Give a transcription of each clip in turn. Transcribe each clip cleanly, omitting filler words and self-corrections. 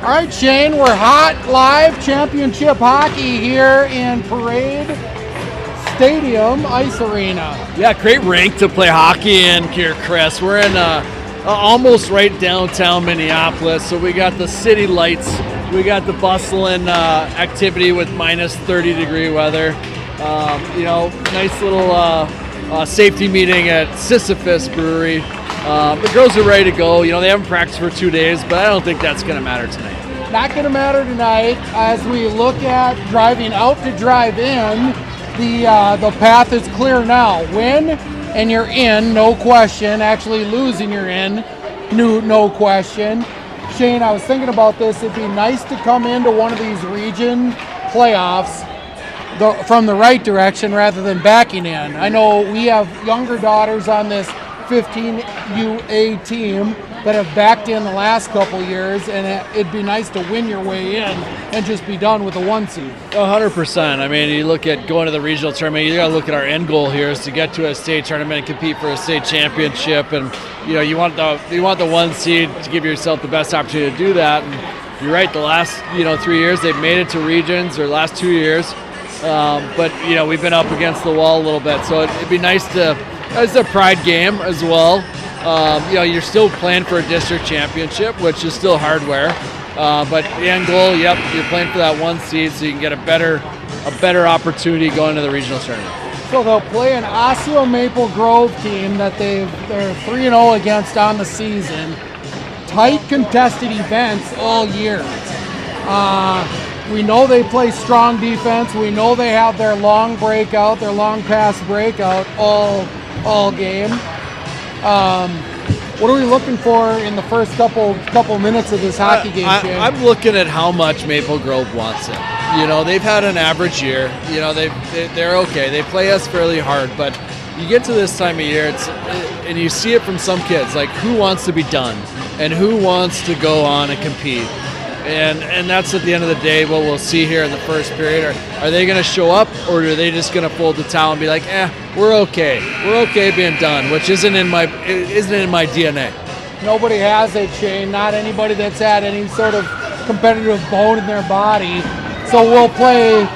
All right, Shane, we're hot live championship hockey here in Parade Stadium Ice Arena. Yeah, great rink to play hockey in here, Chris. We're in almost right downtown Minneapolis, so we got the city lights, we got the bustling activity with minus 30-degree weather. Nice little safety meeting at Sisyphus Brewery. The girls are ready to go. They haven't practiced for 2 days, but I don't think that's going to matter tonight. Not going to matter tonight as we look at driving out to drive in. The path is clear now. Win and you're in, no question. Actually losing, you're in, no question. Shane, I was thinking about this. It'd be nice to come into one of these region playoffs from the right direction rather than backing in. I know we have younger daughters on this 15UA team that have backed in the last couple years, and it'd be nice to win your way in and just be done with a 1 seed. 100%. I mean, you look at going to the regional tournament, you got to look at our end goal here is to get to a state tournament and compete for a state championship. And you want the 1 seed to give yourself the best opportunity to do that. And you're right, the last 3 years they've made it to regions, or last 2 years. But we've been up against the wall a little bit, so it'd be nice to. It's a pride game as well. You're still playing for a district championship, which is still hardware. But the end goal, you're playing for that 1 seed, so you can get a better opportunity going to the regional tournament. So they'll play an Osseo Maple Grove team that they're 3-0 against on the season. Tight contested events all year. We know they play strong defense. We know they have their long breakout, their long pass breakout all game. What are we looking for in the first couple minutes of this hockey game, Shane? I'm looking at how much Maple Grove wants it. They've had an average year. They're okay. They play us fairly hard, but you get to this time of year, and you see it from some kids, like who wants to be done and who wants to go on and compete. And that's at the end of the day what we'll see here in the first period. Are they going to show up, or are they just going to fold the towel and be like, we're okay. We're okay being done, which isn't in my DNA. Nobody has it, Shane. Not anybody that's had any sort of competitive bone in their body. So we'll play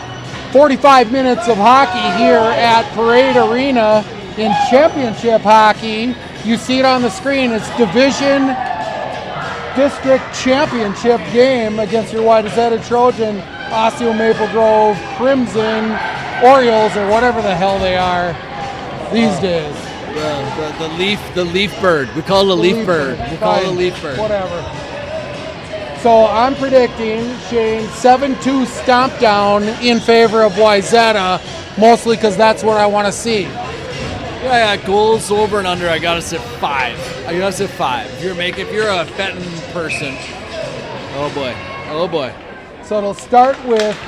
45 minutes of hockey here at Parade Arena in championship hockey. You see it on the screen. It's Division District Championship game against your Wayzata Trojan, Osseo Maple Grove, Crimson, Orioles, or whatever the hell they are these days. The leaf bird. We call it a leaf bird. We call it a leaf bird. Whatever. So I'm predicting, Shane, 7-2 stomp down in favor of Wayzata, mostly because that's what I want to see. Yeah, goals over and under. I gotta sit 5. If you're a betting person, oh boy. So it'll start with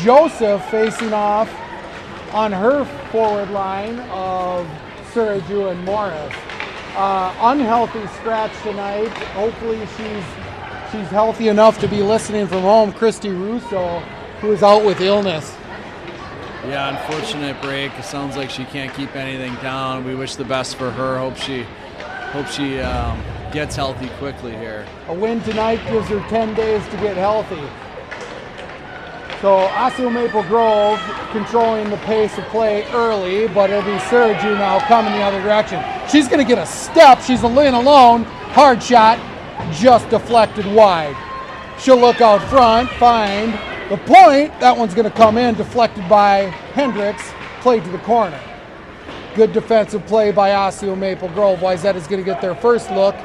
Joseph facing off on her forward line of Suraju and Morris. Unhealthy scratch tonight. Hopefully she's healthy enough to be listening from home. Christy Russo, who is out with illness. Yeah, unfortunate break. It sounds like she can't keep anything down. We wish the best for her. Hope she gets healthy quickly here. A win tonight gives her 10 days to get healthy. So Osseo Maple Grove controlling the pace of play early, but it'll be Suraju now coming the other direction. She's going to get a step. She's in alone. Hard shot, just deflected wide. She'll look out front, find the point. That one's going to come in, deflected by Hendricks, played to the corner. Good defensive play by Osseo Maple Grove. Wayzata is going to get their first look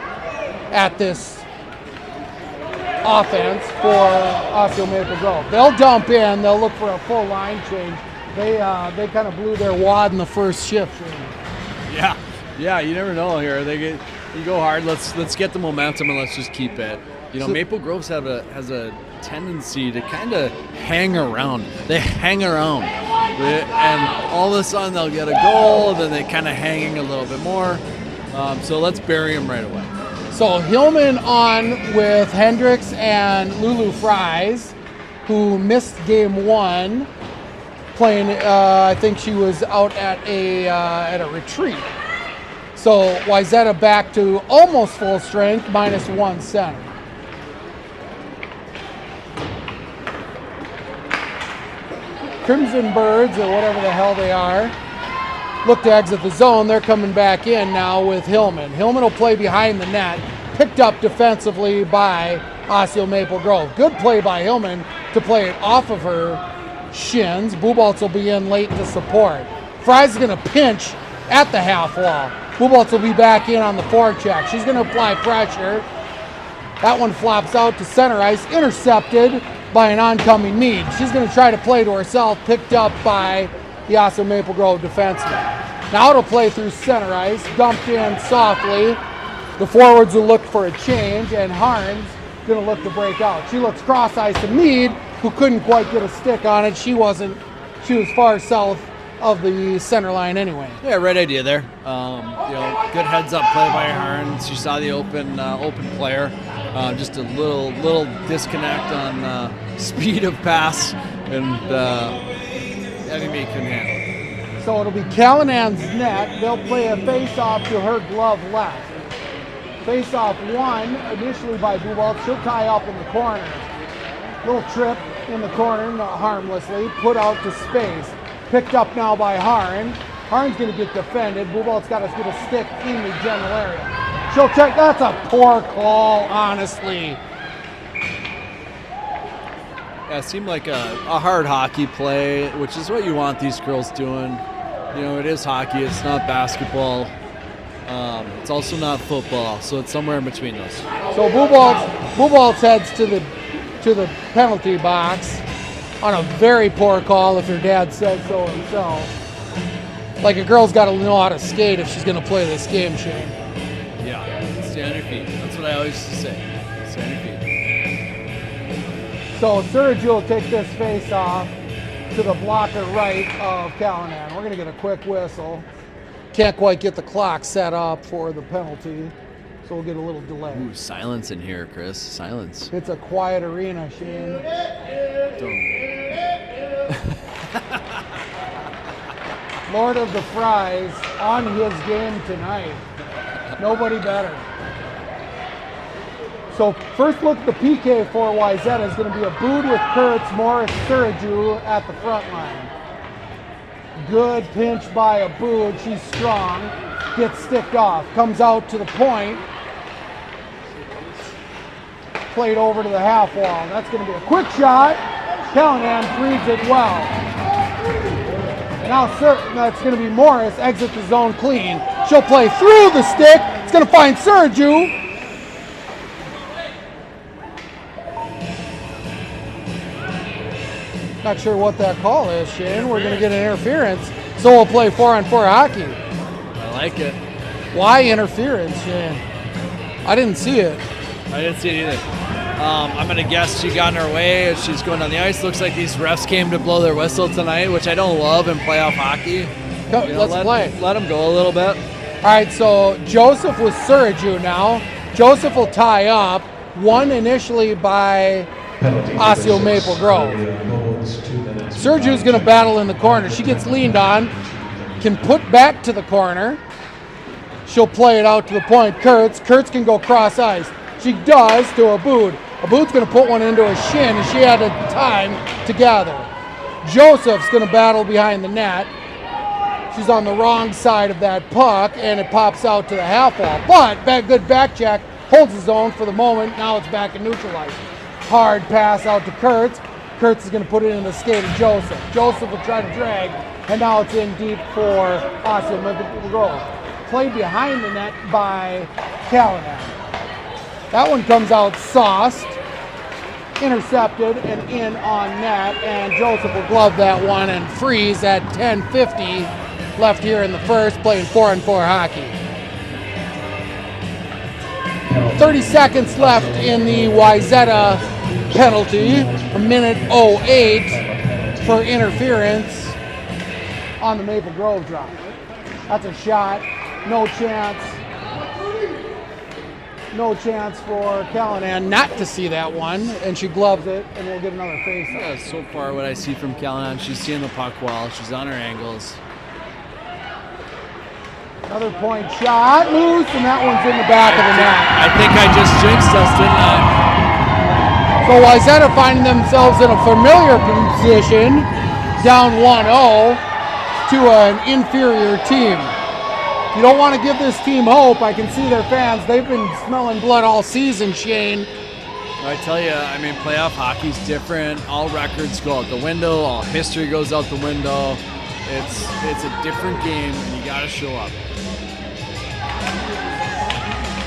at this offense for Osseo Maple Grove. They'll dump in. They'll look for a full line change. They kind of blew their wad in the first shift. Yeah. You never know here. You go hard. Let's get the momentum and let's just keep it. Maple Grove has a tendency to kind of hang around. They hang around, and all of a sudden they'll get a goal, and then they kind of hanging a little bit more. So let's bury them right away. So Hillman on with Hendricks and Lulu Fries, who missed game 1, playing. I think she was out at a retreat. So Wayzata back to almost full strength, -1 center. Crimson Birds, or whatever the hell they are, look to exit the zone. They're coming back in now with Hillman. Hillman will play behind the net, picked up defensively by Osseo Maple Grove. Good play by Hillman to play it off of her shins. Buboltz will be in late to support. Fry's going to pinch at the half wall. Buboltz will be back in on the forecheck. She's going to apply pressure. That one flops out to center ice, intercepted by an oncoming Mead. She's going to try to play to herself, picked up by the Osseo Maple Grove defenseman. Now it'll play through center ice, dumped in softly. The forwards will look for a change, and Harns going to look to break out. She looks cross ice to Mead, who couldn't quite get a stick on it. She was far south of the center line anyway. Yeah, right idea there. Good heads up play by Harns. She saw the open player. Just a little disconnect on speed of pass, and Evie Mead couldn't handle it. So it'll be Callinan's net. They'll play a face-off to her glove left. Face-off won initially by Buboltz. She'll tie up in the corner. Little trip in the corner, not harmlessly. Put out to space. Picked up now by Harn. Harn's going to get defended. Buboltz got to get a stick in the general area. She'll check. That's a poor call, honestly. Yeah, it seemed like a hard hockey play, which is what you want these girls doing. It is hockey. It's not basketball. It's also not football, so it's somewhere in between those. So Buboltz heads to the penalty box on a very poor call, if your dad said so himself. Like, a girl's got to know how to skate if she's going to play this game, Shane. Yeah, stay on your feet. That's what I always used to say. Stay on your feet. So Surge will take this face off to the blocker right of Callanan. We're going to get a quick whistle. Can't quite get the clock set up for the penalty, so we'll get a little delay. Ooh, silence in here, Chris. Silence. It's a quiet arena, Shane. Lord of the Fries on his game tonight. Nobody better. So first look at the PK for Wayzata is going to be a boot with Kurtz, Morris, Suraju at the front line. Good pinch by a boot. She's strong. Gets sticked off. Comes out to the point. Played over to the half wall. That's going to be a quick shot. Callanan reads it well. Now that's going to be Morris. Exit the zone clean. She'll play through the stick. It's going to find Suraju. Not sure what that call is, Shane. We're going to get an interference, so we'll play 4-on-4 hockey. I like it. Why interference, Shane? I didn't see it. I didn't see it either. I'm going to guess she got in her way as she's going on the ice. Looks like these refs came to blow their whistle tonight, which I don't love in playoff hockey. Let's play. Let them go a little bit. All right, so Joseph with Suraju now. Joseph will tie up. Won initially by Osseo Maple Grove. Surju's going to battle in the corner. She gets leaned on, can put back to the corner. She'll play it out to the point. Kurtz can go cross ice. She does to Abood. Abood's going to put one into a shin, and she had a time to gather. Joseph's going to battle behind the net. She's on the wrong side of that puck, and it pops out to the half wall. But good back check, holds his own for the moment. Now it's back in neutralized. Hard pass out to Kurtz. Kurtz is going to put it in the skate of Joseph. Joseph will try to drag, and now it's in deep for Osseo Maple Grove. Played behind the net by Callanan. That one comes out sauced, intercepted, and in on net, and Joseph will glove that one and freeze at 10:50 left here in the first, playing 4-on-4 hockey. 30 seconds left in the Wayzata penalty, a minute 08 for interference on the Maple Grove drop. That's a shot, no chance for Callanan not to see that one, and she gloves it, and we'll get another face. Yeah, so far what I see from Callanan, she's seeing the puck well, she's on her angles. Another point shot, loose, and that one's in the back of the net. I think I just jinxed us, didn't I? So Wayzata finding themselves in a familiar position down 1-0 to an inferior team. You don't want to give this team hope. I can see their fans. They've been smelling blood all season, Shane. I tell you, I mean, playoff hockey's different. All records go out the window. All history goes out the window. It's a different game, and you got to show up.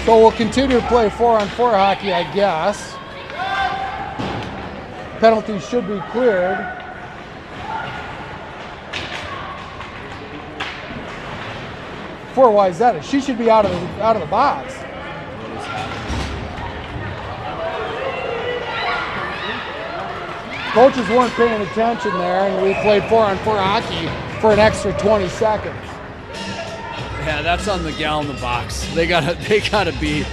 So we'll continue to play 4-on-4 hockey, I guess. Penalties should be cleared. For Wayzata, she should be out of the box. Coaches weren't paying attention there, and we played 4-on-4 hockey for an extra 20 seconds. Yeah, that's on the gal in the box. They gotta be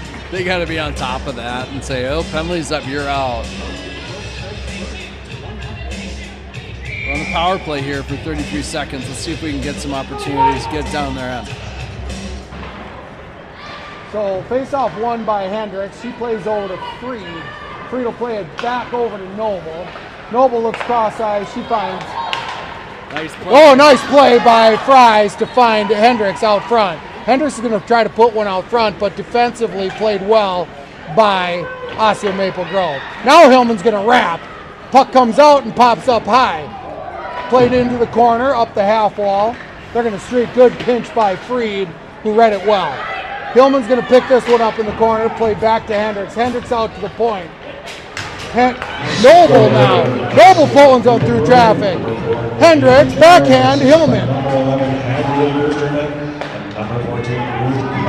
on top of that and say, oh, penalty's up, you're out. We're on the power play here for 33 seconds. Let's see if we can get some opportunities, get down their end. So face-off won by Hendricks. She plays over to Freed. Freed will play it back over to Noble. Noble looks cross-eyed. She finds... Nice play. Oh, nice play by Fries to find Hendricks out front. Hendricks is going to try to put one out front, but defensively played well by Osseo Maple Grove. Now Hillman's going to wrap. Puck comes out and pops up high. Played into the corner, up the half wall. They're going to streak. Good pinch by Freed, who read it well. Hillman's going to pick this one up in the corner, play back to Hendricks. Hendricks out to the point. Noble now. Noble pulling out through traffic. Hendricks, backhand, Hillman.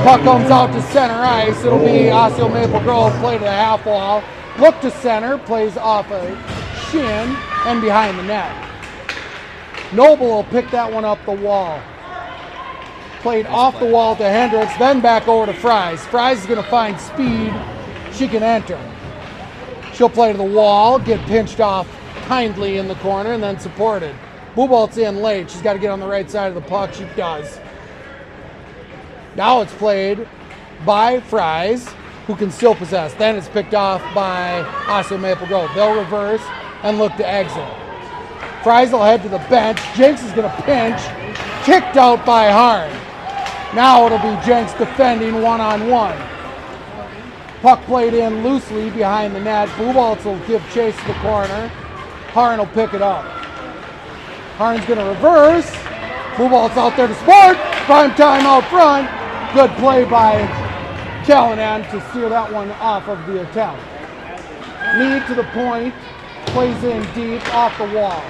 Puck comes out to center ice. It'll be Osseo Maple Grove, play to the half wall. Look to center, plays off a shin and behind the net. Noble will pick that one up the wall. Played off the wall to Hendricks, then back over to Fries. Fries is going to find speed. She can enter. She'll play to the wall, get pinched off kindly in the corner, and then supported. Bubolt's in late. She's got to get on the right side of the puck. She does. Now it's played by Fries, who can still possess. Then it's picked off by Osseo Maple Grove. They'll reverse and look to exit. Fries will head to the bench. Jenks is going to pinch. Kicked out by Harn. Now it'll be Jenks defending one-on-one. Puck played in loosely behind the net. Buboltz will give chase to the corner. Harn will pick it up. Harn's going to reverse. Buboltz out there to sport. Prime time out front. Good play by Callanan to steer that one off of the attempt. Mead to the point. Plays in deep off the wall.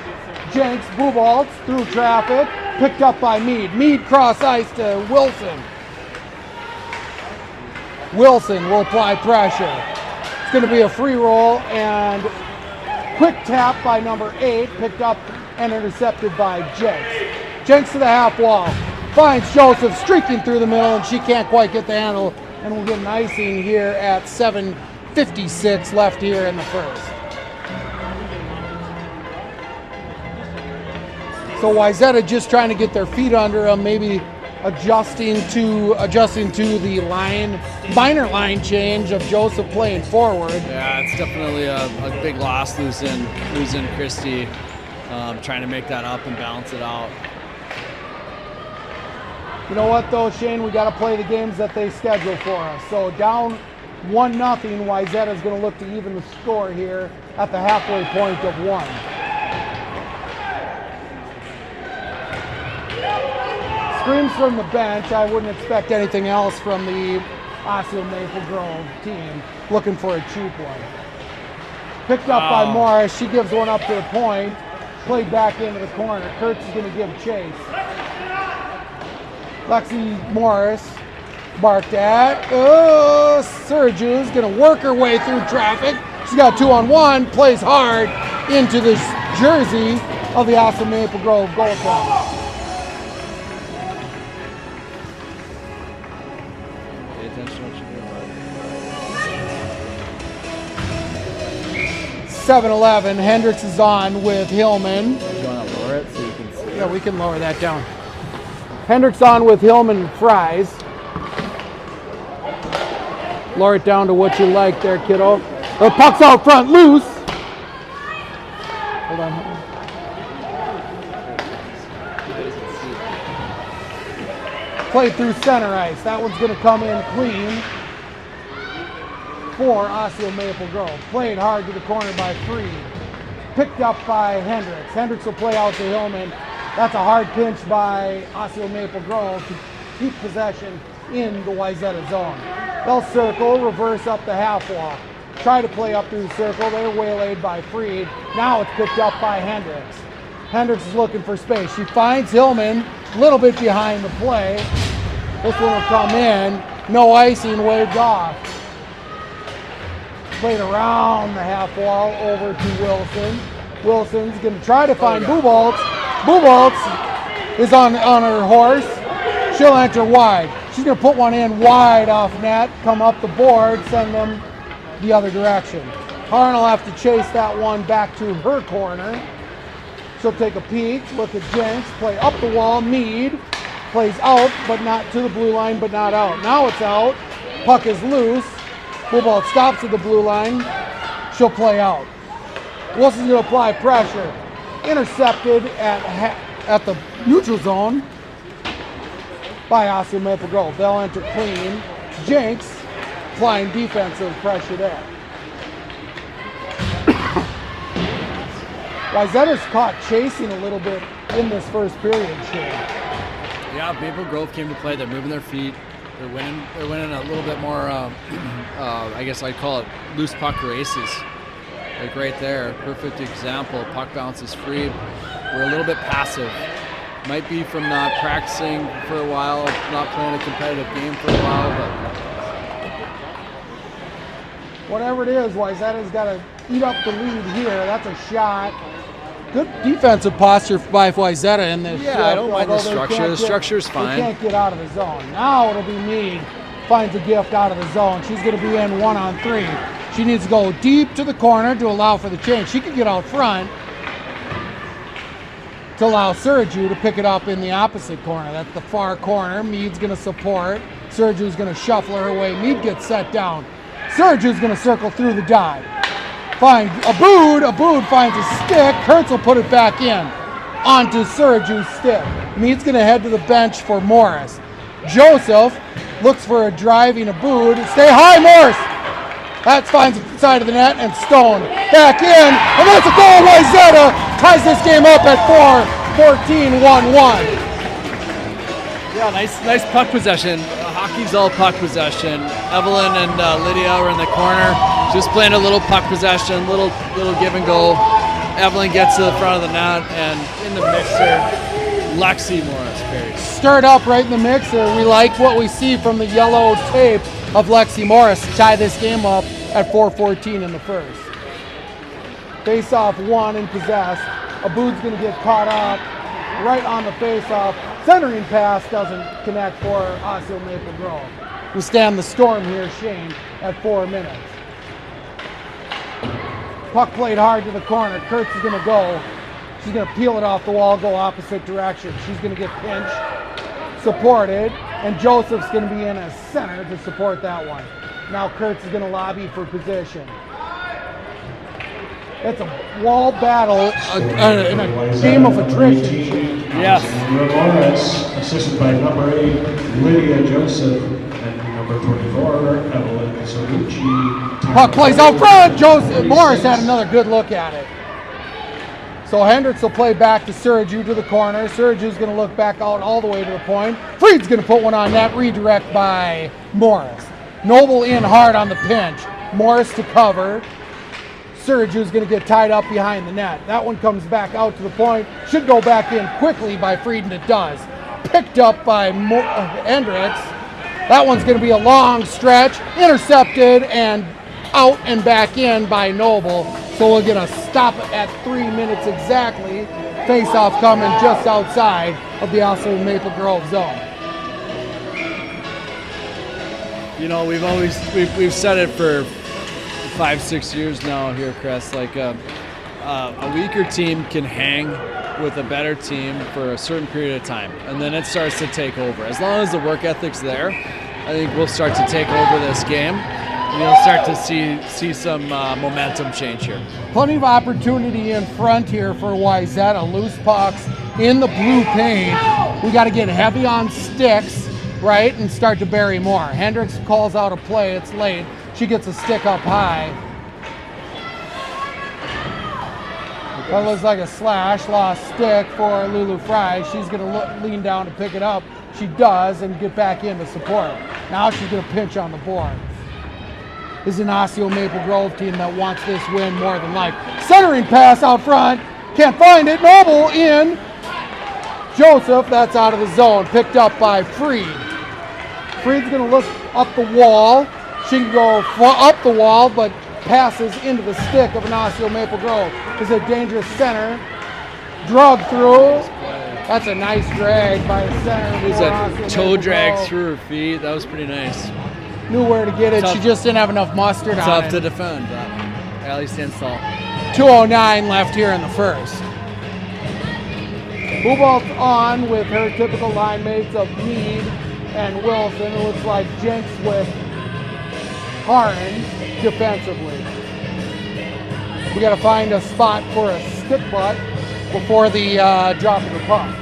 Jenks, Buboltz through traffic. Picked up by Mead. Mead cross ice to Wilson. Wilson will apply pressure. It's going to be a free roll and quick tap by number 8, picked up and intercepted by Jenks. Jenks to the half wall, finds Joseph streaking through the middle, and she can't quite get the handle, and we'll get an icing here at 7:56 left here in the first. So Wayzata just trying to get their feet under them, maybe adjusting to the minor line change of Joseph playing forward. Yeah, it's definitely a big loss losing Christie, trying to make that up and balance it out. You know what though, Shane, we got to play the games that they schedule for us. So down 1-0, Wayzata is going to look to even the score here at the halfway point of 1. Screams from the bench. I wouldn't expect anything else from the Osseo Maple Grove team. Looking for a cheap one. Picked up by Morris. She gives one up to the point. Played back into the corner. Kurtz is going to give chase. Lexi Morris barked at. Sergiu's going to work her way through traffic. She's got 2-on-1. Plays hard into the jersey of the Osseo Maple Grove goaltender. 7-11. Hendricks is on with Hillman. You want to lower it so you can see? Yeah, we can lower that down. Hendricks on with Hillman and Fries. Lower it down to what you like there, kiddo. The puck's out front, loose. Hold on. Played through center ice. That one's going to come in clean for Osseo Maple Grove. Played hard to the corner by Freed. Picked up by Hendricks. Hendricks will play out to Hillman. That's a hard pinch by Osseo Maple Grove to keep possession in the Wayzata zone. They'll circle, reverse up the half wall. Try to play up through the circle. They're waylaid by Freed. Now it's picked up by Hendricks. Hendricks is looking for space. She finds Hillman a little bit behind the play. This one will come in. No icing, waved off. Played around the half wall over to Wilson. Wilson's going to try to find Buboltz. Buboltz is on her horse. She'll enter wide. She's going to put one in wide off net, come up the board, send them the other direction. Harn will have to chase that one back to her corner. She'll take a peek, look at Jenks, play up the wall. Mead plays out, but not to the blue line, but not out. Now it's out. Puck is loose. Buboltz stops at the blue line. She'll play out. Wilson's going to apply pressure. Intercepted at the neutral zone by Osseo Maple Grove. They'll enter clean. Jenks applying defensive pressure there. Wayzata's caught chasing a little bit in this first period, Shane. Yeah, Maple Grove came to play. They're moving their feet. They're winning a little bit more, I guess I'd call it loose puck races. Like right there, perfect example. Puck bounces free. We're a little bit passive. Might be from not practicing for a while, not playing a competitive game for a while, but whatever it is, Wayzata's got to eat up the lead here. That's a shot. Good defensive posture by Wayzata in this. Yeah, I don't mind the structure. The structure's fine. They can't get out of the zone. Now it'll be Mead. Finds a gift out of the zone. She's going to be in 1-on-3. She needs to go deep to the corner to allow for the change. She can get out front to allow Sergiu to pick it up in the opposite corner. That's the far corner. Mead's going to support. Sergiu's going to shuffle her away. Mead gets set down. Sergiu's going to circle through the dive. Find Abood. Abood finds a stick. Kurtz will put it back in onto Sergiu's stick. Mead's going to head to the bench for Morris. Joseph looks for a driving Abood. Stay high, Morris. That finds the side of the net, and Stone back in. And that's a goal. Wayzata ties this game up at 4-14, 1-1. Yeah, nice puck possession. Hockey's all puck possession. Evelyn and Lydia are in the corner, just playing a little puck possession, little give and go. Evelyn gets to the front of the net, and in the mixer, Lexi Morris. Stirred up right in the mixer. We like what we see from the yellow tape of Lexi Morris to tie this game up at 4-14 in the first. Face-off won and possessed. Abood's going to get caught up right on the face-off. Centering pass doesn't connect for Osseo Maple Grove. We stand the storm here, Shane, at 4 minutes. Puck played hard to the corner. Kurtz is going to go. She's going to peel it off the wall, go opposite direction. She's going to get pinched, supported, and Joseph's going to be in as center to support that one. Now Kurtz is going to lobby for position. It's a wall battle in a game of attrition. Yes. Morris, assisted by number 8, Lydia Joseph, and number 24, Evelyn Cerrucci. Puck plays out front. Joseph Morris had another good look at it. So Hendricks will play back to Sergiu to the corner. Sergiu's going to look back out all the way to the point. Freed's going to put one on net. Redirect by Morris. Noble in hard on the pinch. Morris to cover. Sergiu's going to get tied up behind the net. That one comes back out to the point. Should go back in quickly by Freed, and it does. Picked up by Hendricks. That one's going to be a long stretch. Intercepted and out and back in by Noble. So we'll get a stop at 3 minutes exactly. Face-off coming just outside of the Osseo Maple Grove zone. You know, we've said it for 5-6 years now here, Chris. Like a weaker team can hang with a better team for a certain period of time, and then it starts to take over. As long as the work ethic's there, I think we'll start to take over this game. And you'll start to see some momentum change here. Plenty of opportunity in front here for Wayzata. Loose pucks in the blue paint. We got to get heavy on sticks, right, and start to bury more. Hendricks calls out a play. It's late. She gets a stick up high. That looks like a slash, lost stick for Lulu Fry. She's going to lean down to pick it up. She does, and get back in to support. Now she's going to pinch on the board. This is an Osseo Maple Grove team that wants this win more than life. Centering pass out front. Can't find it. Noble in. Joseph, that's out of the zone. Picked up by Freed. Freed's going to look up the wall. She can go up the wall, but passes into the stick of an Osseo Maple Grove. This is a dangerous center. Drug through. That's a nice drag by the center. It was a toe drag through her feet. That was pretty nice. Knew where to get it. She just didn't have enough mustard on it. Tough to defend. Allie stands tall. 2:09 left here in the first. Bubolt's on with her typical line mates of Mead and Wilson. It looks like Jenks with Harn defensively. We got to find a spot for a stick butt before the drop of the puck.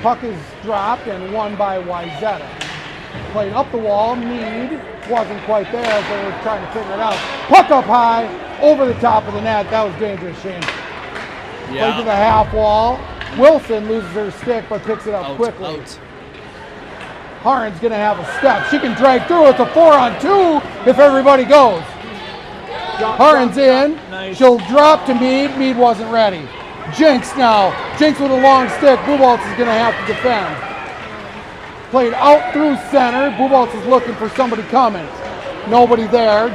Puck is dropped and won by Wayzata. Played up the wall. Mead wasn't quite there as they were trying to figure it out. Puck up high, over the top of the net. That was dangerous, Shane. Yeah. Played to the half wall. Wilson loses her stick but picks it up quickly. Out. Harn's going to have a step. She can drag through. It's a 4-on-2 if everybody goes. Harn's in. Nice. She'll drop to Mead. Mead wasn't ready. Jinx now. Jinx with a long stick. Buboltz is going to have to defend. Played out through center. Buboltz is looking for somebody coming. Nobody there.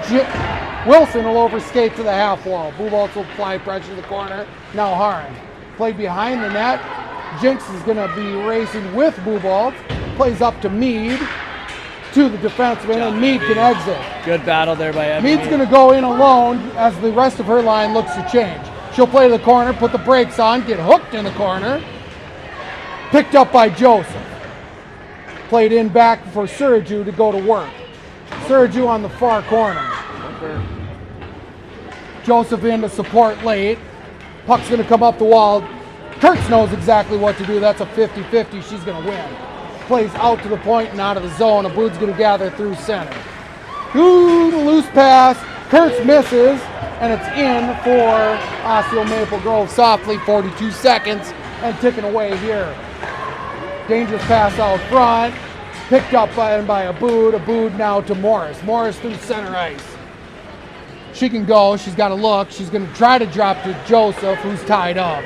Wilson will overskate to the half wall. Buboltz will apply pressure to the corner. Now Harn. Played behind the net. Jinx is going to be racing with Buboltz. Plays up to Mead. To the defenseman, and Mead can exit. Good battle there by Evie. Mead's going to go in alone as the rest of her line looks to change. She'll play to the corner, put the brakes on, get hooked in the corner. Picked up by Joseph. Played in back for Suraju to go to work. Suraju on the far corner. Joseph in to support late. Puck's going to come up the wall. Kurtz knows exactly what to do. That's a 50-50. She's going to win. Plays out to the point and out of the zone. Aboud's going to gather through center. Ooh, the loose pass. Kurtz misses, and it's in for Osseo Maple Grove softly. 42 seconds and ticking away here. Dangerous pass out front. Picked up by Aboud. Aboud now to Morris. Morris through center ice. She can go. She's got to look. She's going to try to drop to Joseph, who's tied up.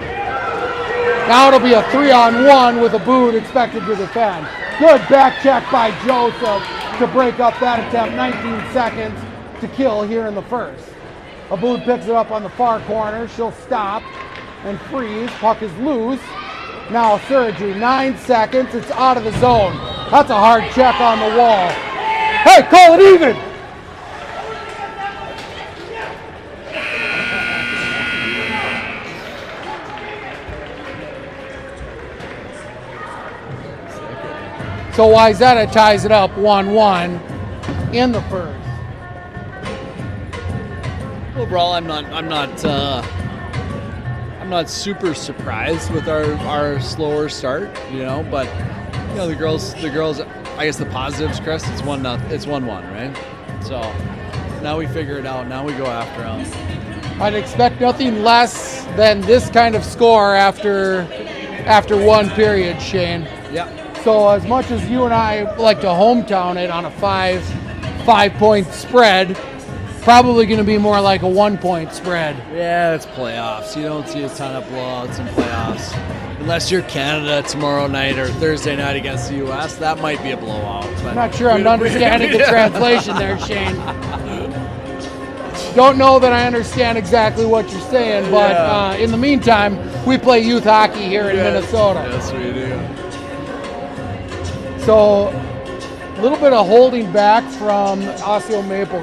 Now it'll be a 3-on-1 with Aboud expected to defend. Good back check by Joseph to break up that attempt. 19 seconds to kill here in the first. Aboud picks it up on the far corner. She'll stop and freeze. Puck is loose. Now Surgery, 9 seconds. It's out of the zone. That's a hard check on the wall. Hey, call it even! So Wayzata ties it up 1-1 in the first. Overall, I'm not super surprised with our slower start, but the girls. I guess the positives, Chris. It's 1-1, right? So now we figure it out. Now we go after them. I'd expect nothing less than this kind of score after one period, Shane. Yeah. So as much as you and I like to hometown it on a five-point spread, probably going to be more like a 1-point spread. Yeah, it's playoffs. You don't see a ton of blowouts in playoffs. Unless you're Canada tomorrow night or Thursday night against the U.S., that might be a blowout. But I'm not sure I'm understanding the translation there, Shane. Don't know that I understand exactly what you're saying, but in the meantime, we play youth hockey here in Minnesota. Yes, we do. So a little bit of holding back from Osseo Maple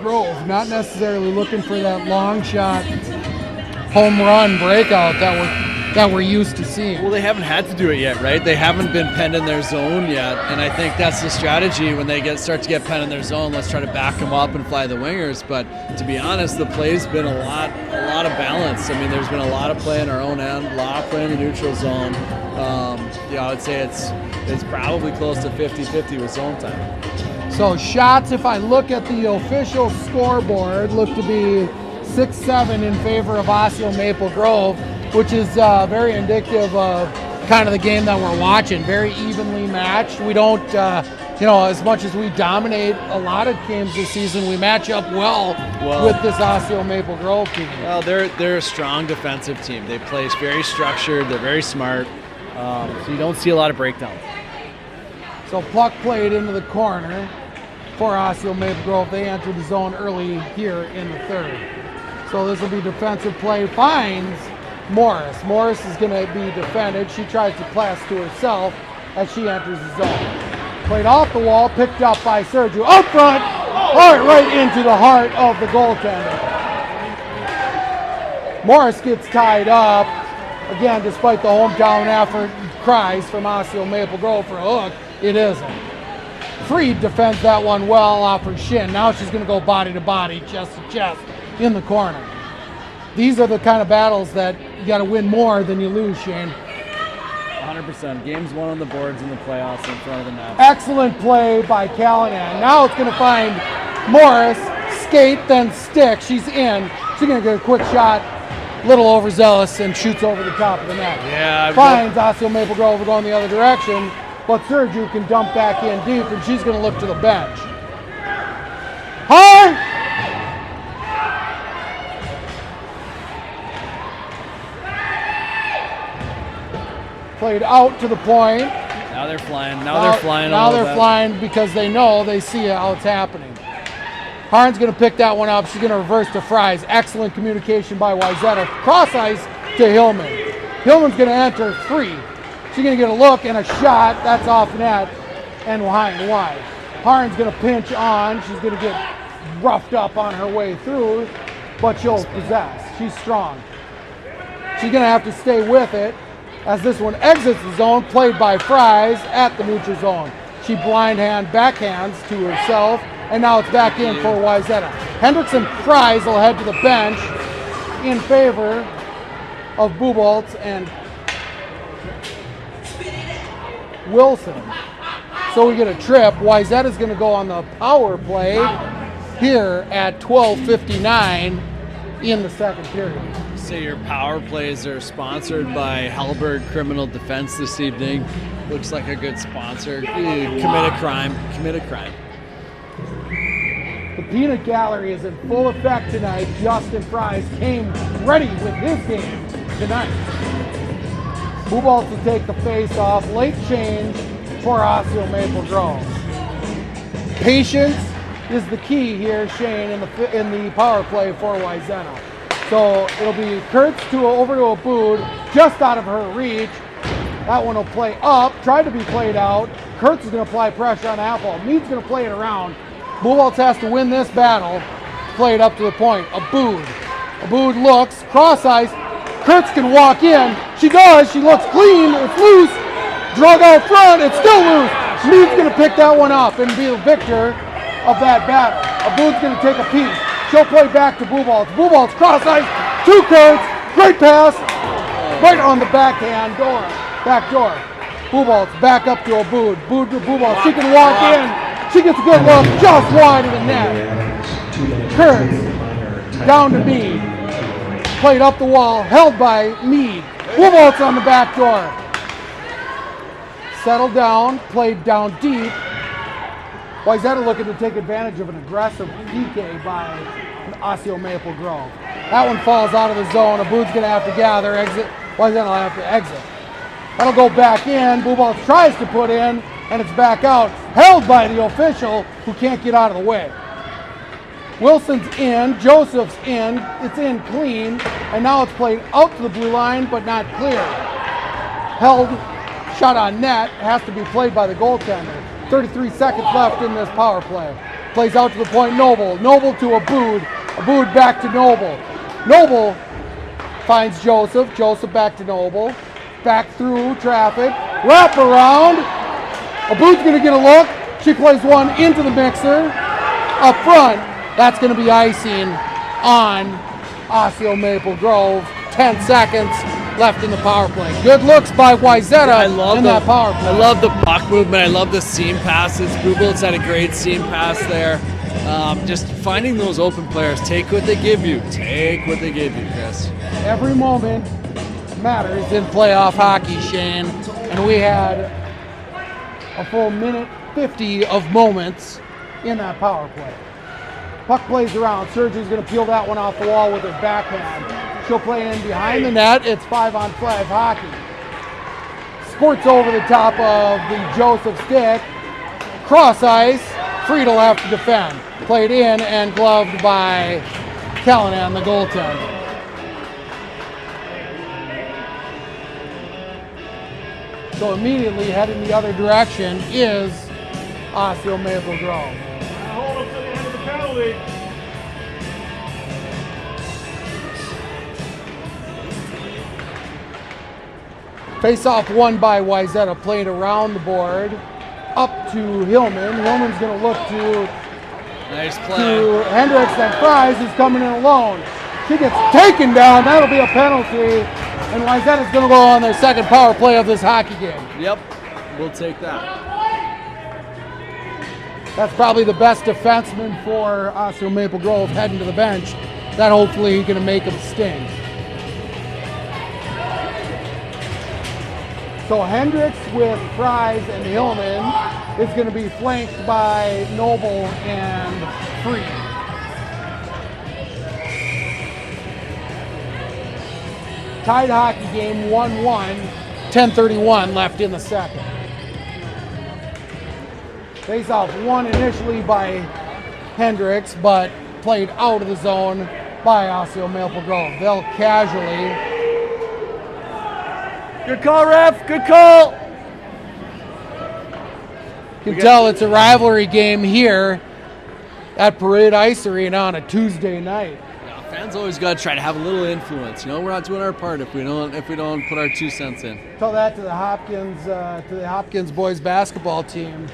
Grove, not necessarily looking for that long shot home run breakout that that we're used to seeing. Well, they haven't had to do it yet, right? They haven't been penned in their zone yet, and I think that's the strategy when they start to get penned in their zone. Let's try to back them up and fly the wingers. But to be honest, the play's been a lot of balance. I mean, there's been a lot of play in our own end, a lot of play in the neutral zone. I would say it's probably close to 50-50 with zone time. So shots, if I look at the official scoreboard, look to be 6-7 in favor of Osseo Maple Grove, which is very indicative of kind of the game that we're watching. Very evenly matched. We don't, as much as we dominate a lot of games this season, we match up well with this Osseo Maple Grove team. Well, they're a strong defensive team. They play very structured. They're very smart. So you don't see a lot of breakdowns. So puck played into the corner for Osseo Maple Grove. They entered the zone early here in the third. So this will be defensive play. Finds Morris. Morris is going to be defended. She tries to pass to herself as she enters the zone. Played off the wall, picked up by Sergio. Up front, right into the heart of the goaltender. Morris gets tied up. Again, despite the hometown effort cries from Osseo Maple Grove for a hook, it isn't. Freed defends that one well off her shin. Now she's going to go body to body, chest to chest in the corner. These are the kind of battles that you got to win more than you lose, Shane. 100%. Games won on the boards in the playoffs in front of the net. Excellent play by Callahan. Now it's going to find Morris, skate, then stick. She's in. She's going to get a quick shot, little overzealous, and shoots over the top of the net. Yeah. Finds Osseo Maple Grove going the other direction, but Sergio can dump back in deep, and she's going to look to the bench. High! Played out to the point. Now they're flying. Now they're flying because they know, they see how it's happening. Harn's going to pick that one up. She's going to reverse to Fries. Excellent communication by Wayzata. Cross ice to Hillman. Hillman's going to enter free. She's going to get a look and a shot. That's off net and wide. Harn's going to pinch on. She's going to get roughed up on her way through, but she'll possess. She's strong. She's going to have to stay with it as this one exits the zone, played by Fries at the neutral zone. She blind hand backhands to herself, and now it's back in for Wayzata. Hendrickson Fries will head to the bench in favor of Buboltz and Wilson. So we get a trip. Wayzata's going to go on the power play here at 12:59 in the second period. Say your power plays are sponsored by Halberg Criminal Defense this evening. Looks like a good sponsor. Commit a crime. The peanut gallery is in full effect tonight. Justin Fries came ready with his game tonight. Buboltz will take the face off. Late change for Osseo Maple Grove. Patience is the key here, Shane, in the power play for Wayzata. So it'll be Kurtz over to Abood, just out of her reach. That one will play up, tried to be played out. Kurtz is going to apply pressure on Apple. Mead's going to play it around. Buboltz has to win this battle. Play it up to the point. Abood looks, cross ice. Kurtz can walk in. She does. She looks clean. It's loose. Drug out front. It's still loose. Mead's going to pick that one up and be the victor of that battle. Abood's going to take a piece. She'll play back to Buboltz. Buboltz cross ice to Kurtz. Great pass. Right on the back door. Buboltz back up to Abood. Buboltz. She can walk in. She gets a good look just wide of the net. Kurtz down to Mead. Played up the wall. Held by Mead. Buboltz on the back door. Settled down. Played down deep. Wayzata looking to take advantage of an aggressive PK by Osseo Maple Grove. That one falls out of the zone. Abood's going to have to gather, exit. Wayzata will have to exit. That'll go back in. Buboltz tries to put in, and it's back out. Held by the official, who can't get out of the way. Wilson's in. Joseph's in. It's in clean, and now it's played out to the blue line, but not clear. Held, shot on net. Has to be played by the goaltender. 33 seconds left in this power play. Plays out to the point, Noble. Noble to Abood. Abood back to Noble. Noble finds Joseph. Joseph back to Noble. Back through traffic. Wrap around. Aboud's going to get a look. She plays one into the mixer. Up front. That's going to be icing on Osseo Maple Grove. 10 seconds left in the power play. Good looks by Wayzata in that power play. I love the puck movement. I love the seam passes. Bubolt's had a great seam pass there. Just finding those open players. Take what they give you. Take what they give you, Chris. Every moment matters in playoff hockey, Shane. And we had a full minute 50 of moments in that power play. Puck plays around. Sergi's going to peel that one off the wall with her backhand. She'll play in behind the net. It's 5-on-5 hockey. Squirts over the top of the Joseph stick. Cross ice. Friedel have to defend. Played in and gloved by Callanan, the goaltender. So immediately heading the other direction is Osseo Maple Grove. Hold up to the end of the penalty. Face-off won by Wayzata, played around the board, up to Hillman. Hillman's going to look to Nice play. Hendricks, then Fries, who's coming in alone. She gets taken down. That'll be a penalty. And Wayzata's going to go on their second power play of this hockey game. Yep, we'll take that. That's probably the best defenseman for Osseo Maple Grove heading to the bench. That hopefully he's going to make him sting. So Hendricks with Fries and Hillman is going to be flanked by Noble and Free. Tied hockey game 1-1, 10:31 left in the second. Face-off won initially by Hendricks, but played out of the zone by Osseo Maple Grove. They'll casually. Good call, ref. Good call. You can tell it's a rivalry game here at Parade Ice Arena on a Tuesday night. Yeah, fans always got to try to have a little influence. You know, we're not doing our part if we don't put our 2 cents in. Tell that to the Hopkins boys basketball team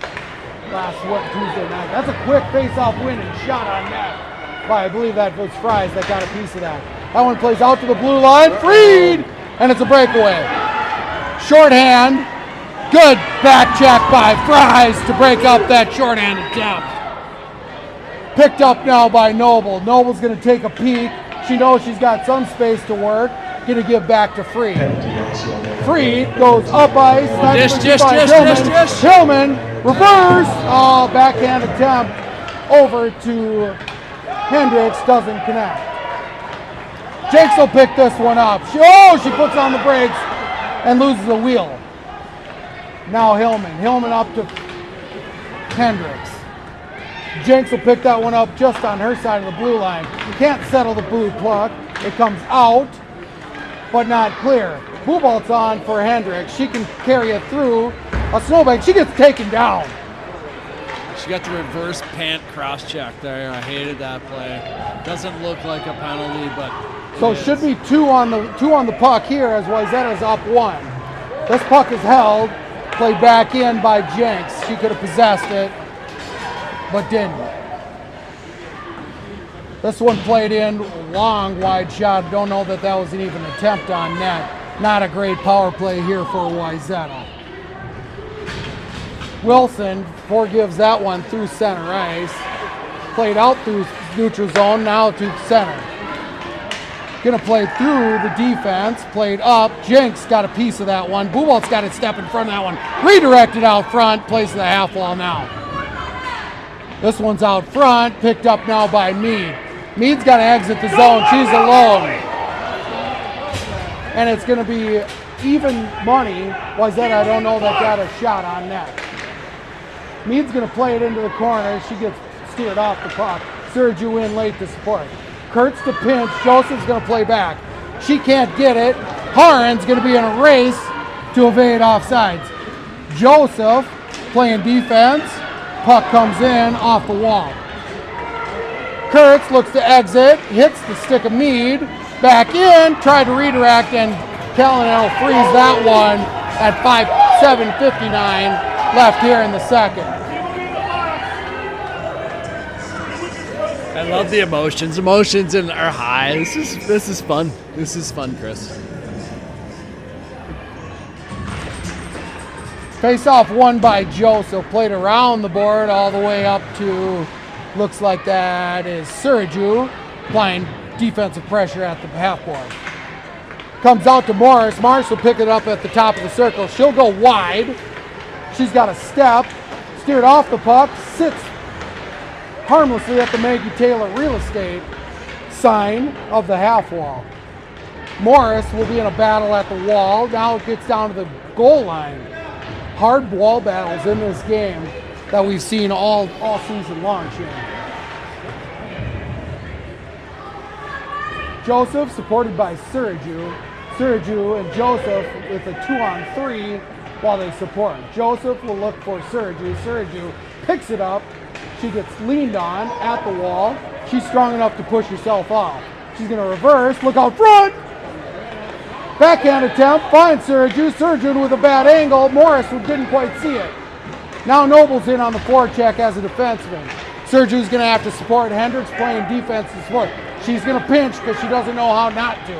last Tuesday night. That's a quick face-off win and shot on net by, I believe that was Fries that got a piece of that. That one plays out to the blue line. Freed, and it's a breakaway. Shorthand, good back check by Fries to break up that shorthand attempt. Picked up now by Noble. Noble's going to take a peek. She knows she's got some space to work. Going to give back to Freed. Freed goes up ice. Dish. Hillman, reverse. Oh, backhand attempt over to Hendricks. Doesn't connect. Jakes will pick this one up. She puts on the brakes and loses the wheel. Now Hillman up to Hendricks. Jenks will pick that one up just on her side of the blue line. You can't settle the blue puck. It comes out, but not clear. Bubolt's on for Hendricks. She can carry it through a snowbank. She gets taken down. She got the reverse pant cross check there. I hated that play. Doesn't look like a penalty, but so it should be two on the puck here as Wayzata's up 1. This puck is held, played back in by Jenks. She could have possessed it, but didn't. This one played in, long wide shot. Don't know that was even an attempt on net. Not a great power play here for Wayzata. Wilson forgives that one through center ice. Played out through neutral zone, now to center. Gonna play through the defense, played up. Jenks got a piece of that one. Bubolt's got it step in front of that one. Redirected out front, plays to the half wall now. This one's out front, picked up now by Mead. Mead's got to exit the zone. She's alone. And it's going to be even money. Wayzata, I don't know that got a shot on net. Mead's going to play it into the corner. She gets steered off the puck. Sergiu in late to support. Kurtz to pinch. Joseph's going to play back. She can't get it. Haren's going to be in a race to evade offsides. Joseph playing defense. Puck comes in off the wall. Kurtz looks to exit, hits the stick of Mead, back in, tried to redirect, and Callahan will freeze that one at 5:7:59 left here in the second. I love the emotions. Emotions are high. This is fun. This is fun, Chris. Face-off won by Joseph. Played around the board all the way up to, looks like that is Suraju, applying defensive pressure at the half board. Comes out to Morris. Morris will pick it up at the top of the circle. She'll go wide. She's got a step, steered off the puck, sits harmlessly at the Maggie Taylor real estate sign of the half wall. Morris will be in a battle at the wall. Now it gets down to the goal line. Hard wall battles in this game that we've seen all season long, Shane. Joseph supported by Suraju. Suraju and Joseph with a 2-on-3 while they support. Joseph will look for Suraju. Suraju picks it up. She gets leaned on at the wall. She's strong enough to push herself off. She's going to reverse. Look out front. Backhand attempt. Finds Suraju. Suraju with a bad angle. Morris didn't quite see it. Now Noble's in on the forecheck as a defenseman. Surju's going to have to support. Hendricks playing defense to support. She's going to pinch because she doesn't know how not to.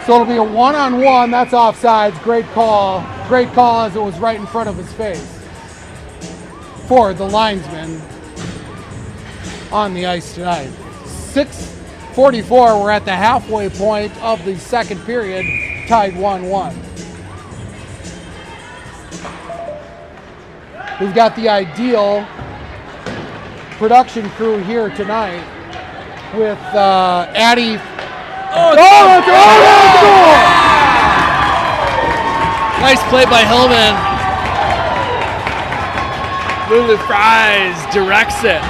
So it'll be a one-on-one. That's offsides. Great call. Great call as it was right in front of his face for the linesman on the ice tonight. 6:44. We're at the halfway point of the second period, tied 1-1. We've got the ideal production crew here tonight with Addie. Nice play by Hillman. Lulu Fries directs it.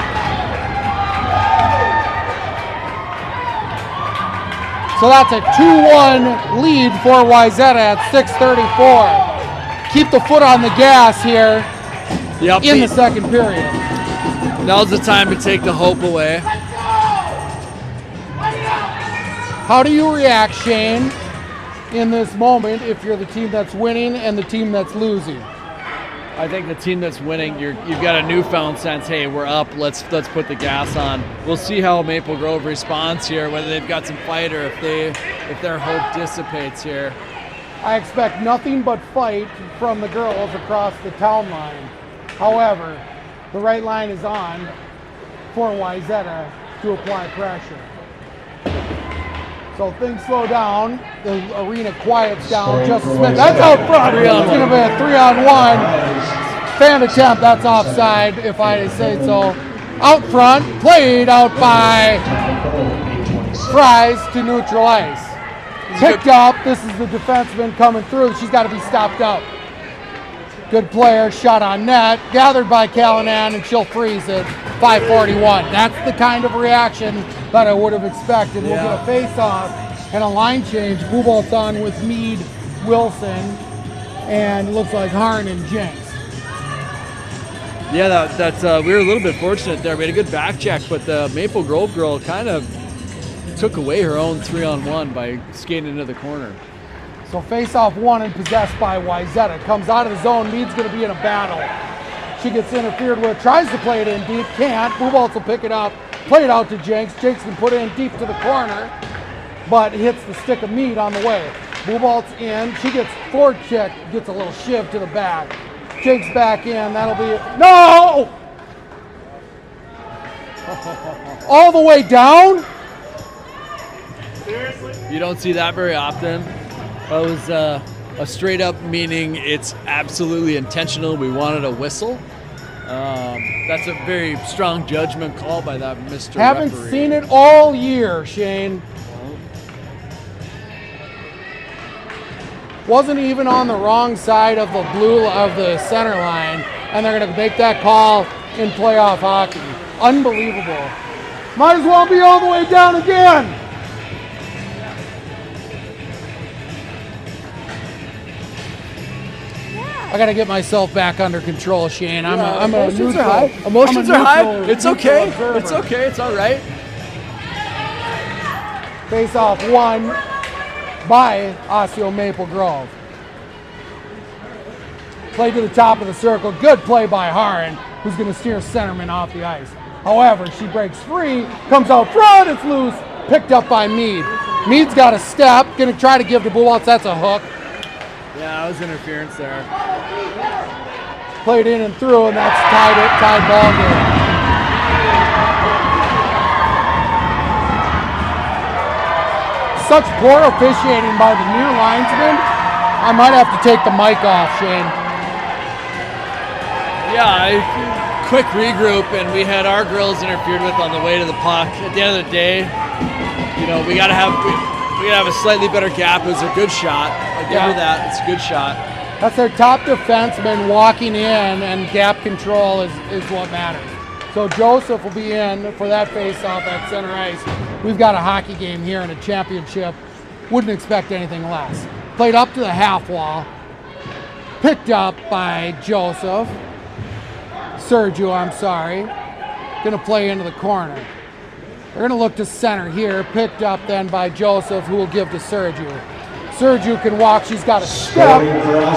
So that's a 2-1 lead for Wayzata at 6:34. Keep the foot on the gas here in the second period. Now's the time to take the hope away. How do you react, Shane, in this moment if you're the team that's winning and the team that's losing? I think the team that's winning, you've got a newfound sense. Hey, we're up. Let's put the gas on. We'll see how Maple Grove responds here. Whether they've got some fight or if their hope dissipates here. I expect nothing but fight from the girls across the town line. However, the right line is on for Wayzata to apply pressure. So things slow down. The arena quiets down just a minute. That's out front. It's going to be a 3-on-1. Fan attempt. That's offside, if I say so. Out front. Played out by Fries to neutral ice. Picked up. This is the defenseman coming through. She's got to be stopped up. Good player. Shot on net. Gathered by Callahan, and she'll freeze it. 5:41. That's the kind of reaction that I would have expected. We'll get a face-off and a line change. Bubolt's on with Mead, Wilson, and looks like Harn and Jenks. Yeah, that's we were a little bit fortunate there. We had a good back check, but the Maple Grove girl kind of took away her own 3-on-1 by skating into the corner. So face-off won and possessed by Wayzata. Comes out of the zone. Mead's going to be in a battle. She gets interfered with, tries to play it in deep, can't. Buboltz will pick it up, play it out to Jenks. Jenks can put it in deep to the corner, but hits the stick of Mead on the way. Buboltz in, she gets forward check, gets a little shiv to the back. Jenks back in, that'll be it. No! All the way down? Seriously? You don't see that very often. That was a straight up meaning it's absolutely intentional. We wanted a whistle. That's a very strong judgment call by that Mr. Haven't referee. seen it all year, Shane. Wasn't even on the wrong side of the blue of the center line, and they're going to make that call in playoff hockey. Unbelievable. Might as well be all the way down again. I got to get myself back under control, Shane. I'm a Emotions neutral. are high. Emotions are high. It's neutral okay. observer. It's okay. It's all right. Face off won by Osseo Maple Grove. Play to the top of the circle. Good play by Haran, who's going to steer centerman off the ice. However, she breaks free, comes out front, it's loose, picked up by Mead. Mead's got a step, going to try to give to Bullwaltz. That's a hook. Yeah, that was interference there. Played in and through, and that's tied ball game. Such poor officiating by the near linesman. I might have to take the mic off, Shane. Yeah, quick regroup, and we had our girls interfered with on the way to the puck. At the end of the day, you know, we gotta have a slightly better gap. It was a good shot. I'll give her that. It's a good shot. That's their top defenseman walking in, and gap control is what matters. So Joseph will be in for that face-off at center ice. We've got a hockey game here in a championship. Wouldn't expect anything less. Played up to the half wall. Picked up by Joseph. Sergio, I'm sorry. Gonna play into the corner. They're gonna look to center here. Picked up then by Joseph, who will give to Sergio. Sergio can walk. She's got a step.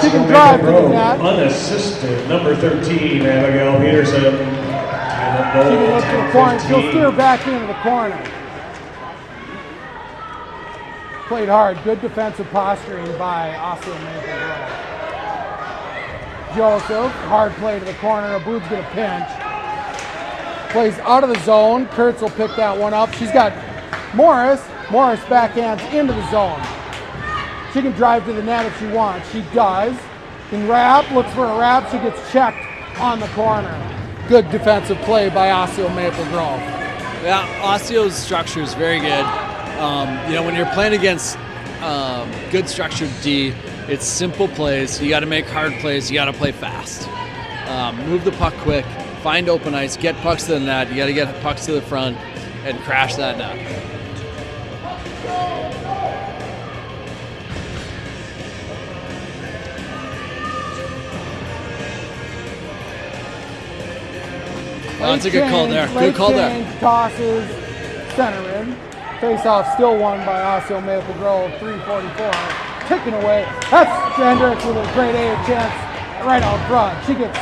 She can drive to the net. Unassisted, number 13, Abigail Peterson. She can look to the corner. She'll steer back into the corner. Played hard. Good defensive posturing by Osseo Maple Grove. Joseph, hard play to the corner. Aboud's going to pinch. Plays out of the zone. Kurtz will pick that one up. She's got Morris. Morris backhands into the zone. She can drive to the net if she wants. She does. Can wrap. Looks for a wrap. She gets checked on the corner. Good defensive play by Osseo Maple Grove. Yeah, Osseo's structure is very good. You know, when you're playing against good structured D, it's simple plays. You got to make hard plays. You got to play fast. Move the puck quick. Find open ice. Get pucks to the net. You got to get pucks to the front and crash that net. Oh, that's a good call there. Good call there. Tosses, center in. Face-off still won by Osseo Maple Grove, 3:44. Taken away. That's Hendricks with a great A chance right out front. She gets,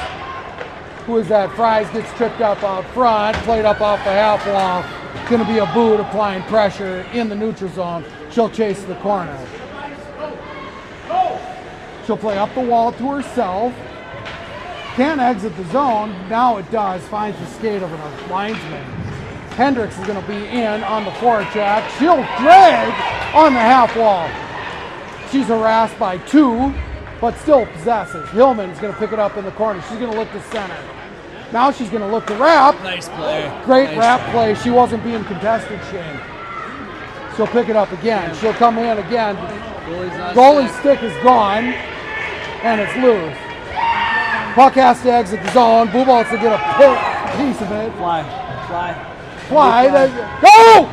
who is that? Fries gets tripped up out front, played up off the half wall. It's going to be Aboud applying pressure in the neutral zone. She'll chase the corner. She'll play up the wall to herself. Can't exit the zone. Now it does. Finds the skate of a linesman. Hendricks is going to be in on the forecheck. She'll drag on the half wall. She's harassed by two, but still possesses. Hillman's going to pick it up in the corner. She's going to look to center. Now she's going to look to wrap. Nice play. Great nice wrap play. She wasn't being contested, Shane. She'll pick it up again. She'll come in again. Goalie's stick is gone, and it's loose. Puck has to exit the zone. Buboltz will get a piece of it. Fly. Go!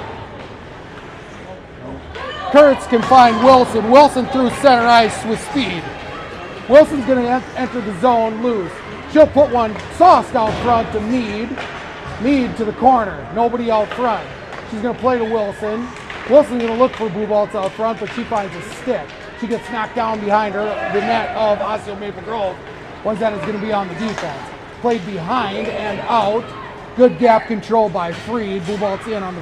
Kurtz can find Wilson. Wilson through center ice with speed. Wilson's going to enter the zone loose. She'll put one sauced out front to Mead. Mead to the corner. Nobody out front. She's going to play to Wilson. Wilson's going to look for Buboltz out front, but she finds a stick. She gets knocked down behind her, the net of Osseo Maple Grove. Wayzata is going to be on the defense. Played behind and out. Good gap control by Freed. Buboltz in on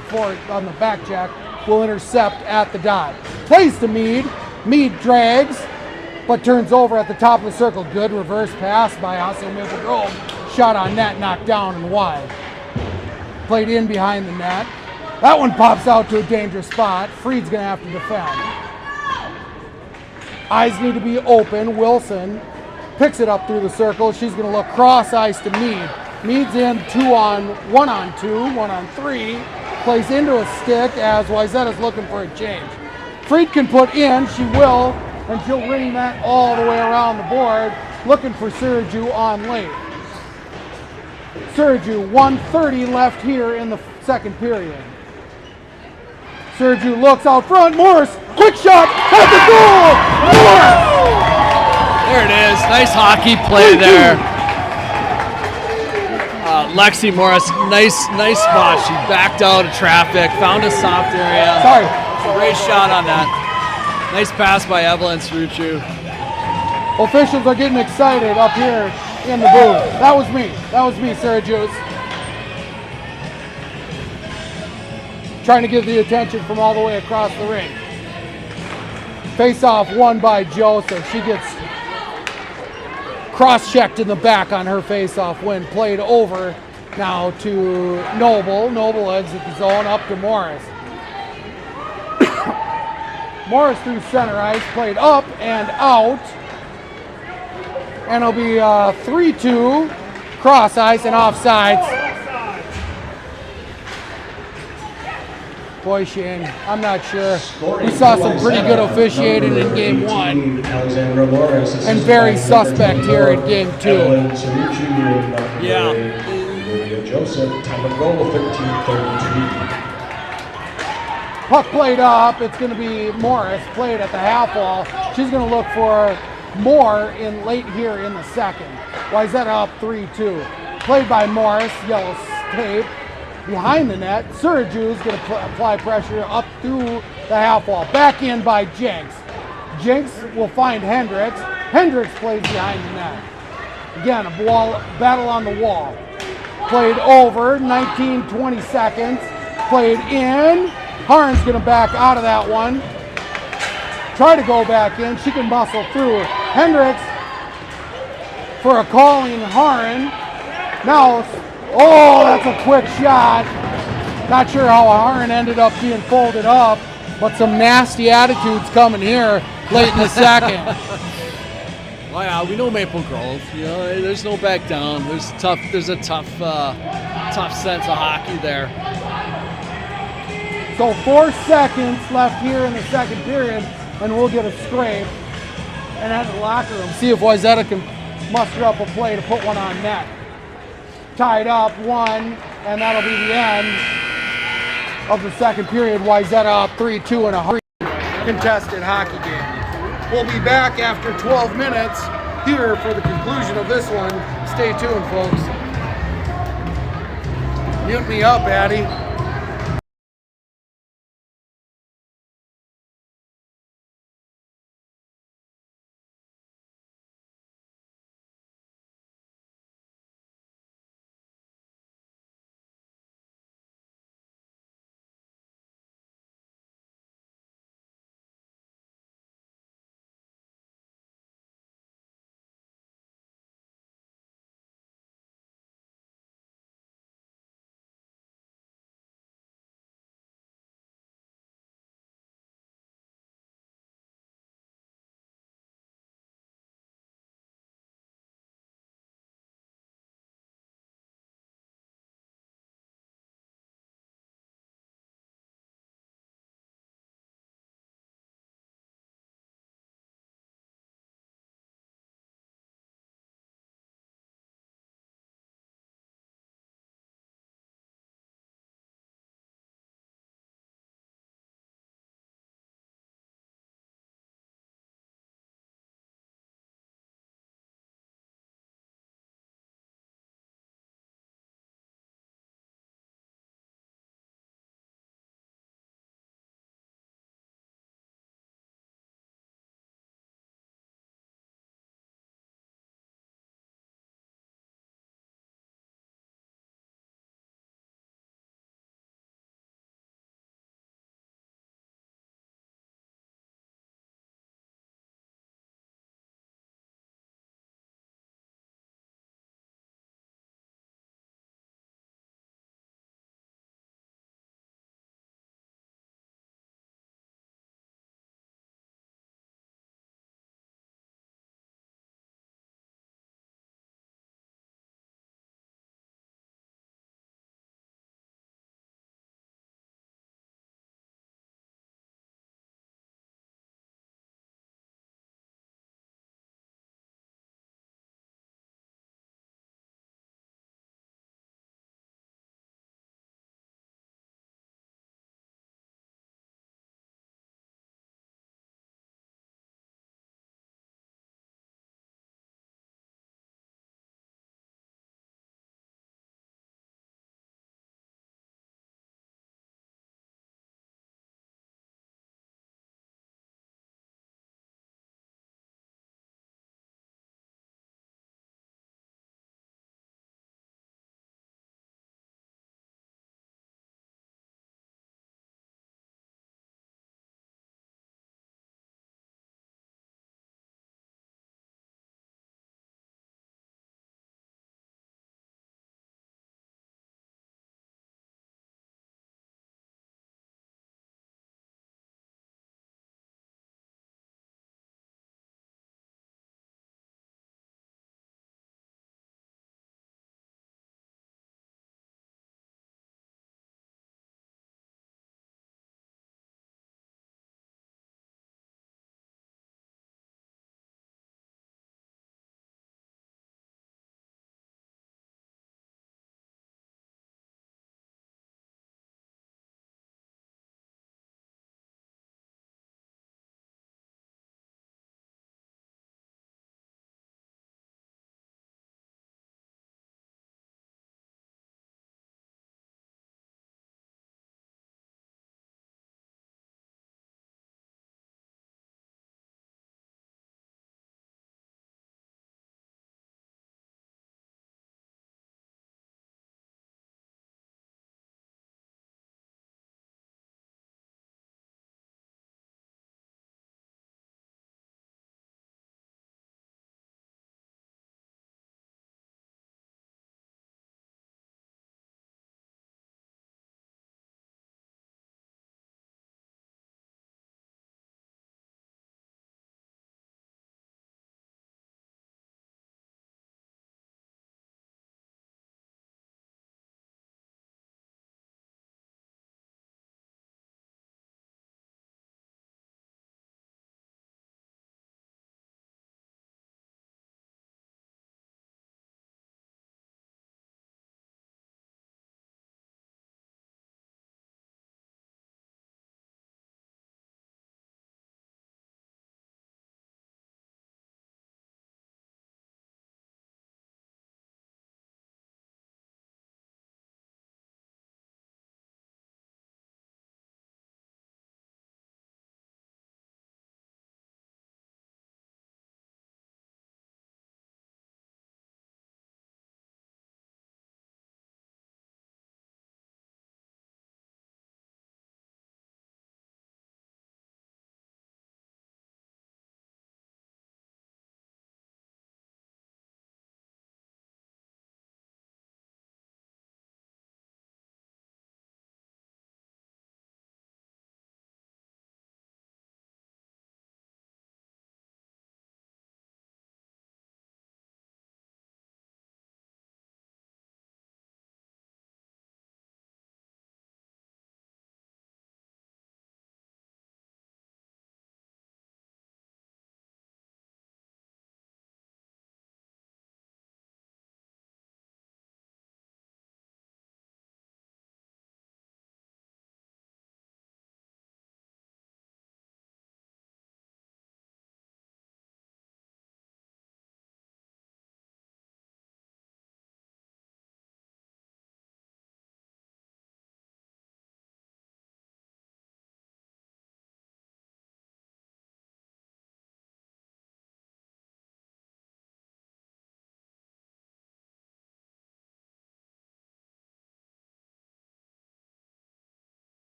the back check. Will intercept at the dot. Plays to Mead. Mead drags, but turns over at the top of the circle. Good reverse pass by Osseo Maple Grove. Shot on net, knocked down and wide. Played in behind the net. That one pops out to a dangerous spot. Freed's going to have to defend. Eyes need to be open. Wilson picks it up through the circle. She's going to look cross ice to Mead. Mead's in 1 on 2, 1 on 3. Plays into a stick as Wayzata's looking for a change. Freed can put in, she will, and she'll ring that all the way around the board. Looking for Sergio on late. Sergio, 1:30 left here in the second period. Sergio looks out front. Morris, quick shot at the goal. Morris! There it is. Nice hockey play there. Lexi Morris, nice spot. She backed out of traffic, found a soft area. Sorry, Great shot on that. Nice pass by Evelyn Sruchu. Officials are getting excited up here in the booth. That was me. That was me, Sarah Juice. Trying to get the attention from all the way across the ring. Face-off won by Joseph. She gets cross-checked in the back on her face-off win. Played over now to Noble. Noble exits the zone up to Morris. Morris through center ice. Played up and out. And it'll be 3-2 cross ice and offsides. Boy, Shane, I'm not sure. We saw some pretty good officiating in game 1 and very suspect here in game 2. Yeah. Joseph, time of goal 13:32. Puck played up. It's going to be Morris. Played at the half wall. She's going to look for more in late here in the second. Wayzata up 3-2. Played by Morris. Yellow tape. Behind the net, Suraju is going to apply pressure up through the half wall. Back in by Jenks. Jenks will find Hendricks. Hendricks plays behind the net. Again, a battle on the wall. Played over, 19-20 seconds. Played in. Harn's going to back out of that one. Try to go back in. She can muscle through. Hendricks for a calling Harn. Now, oh, that's a quick shot. Not sure how Harn ended up being folded up, but some nasty attitudes coming here late in the second. Well, yeah, we know Maple Grove. You know, there's no back down. There's a tough sense of hockey there. So 4 seconds left here in the second period, and we'll get a scrape and head to the locker room. See if Wayzata can muster up a play to put one on net. Tied up 1, and that'll be the end of the second period. Wayzata up 3-2 in a hurry. Contested hockey game. We'll be back after 12 minutes here for the conclusion of this one. Stay tuned, folks. Mute me up, Addie.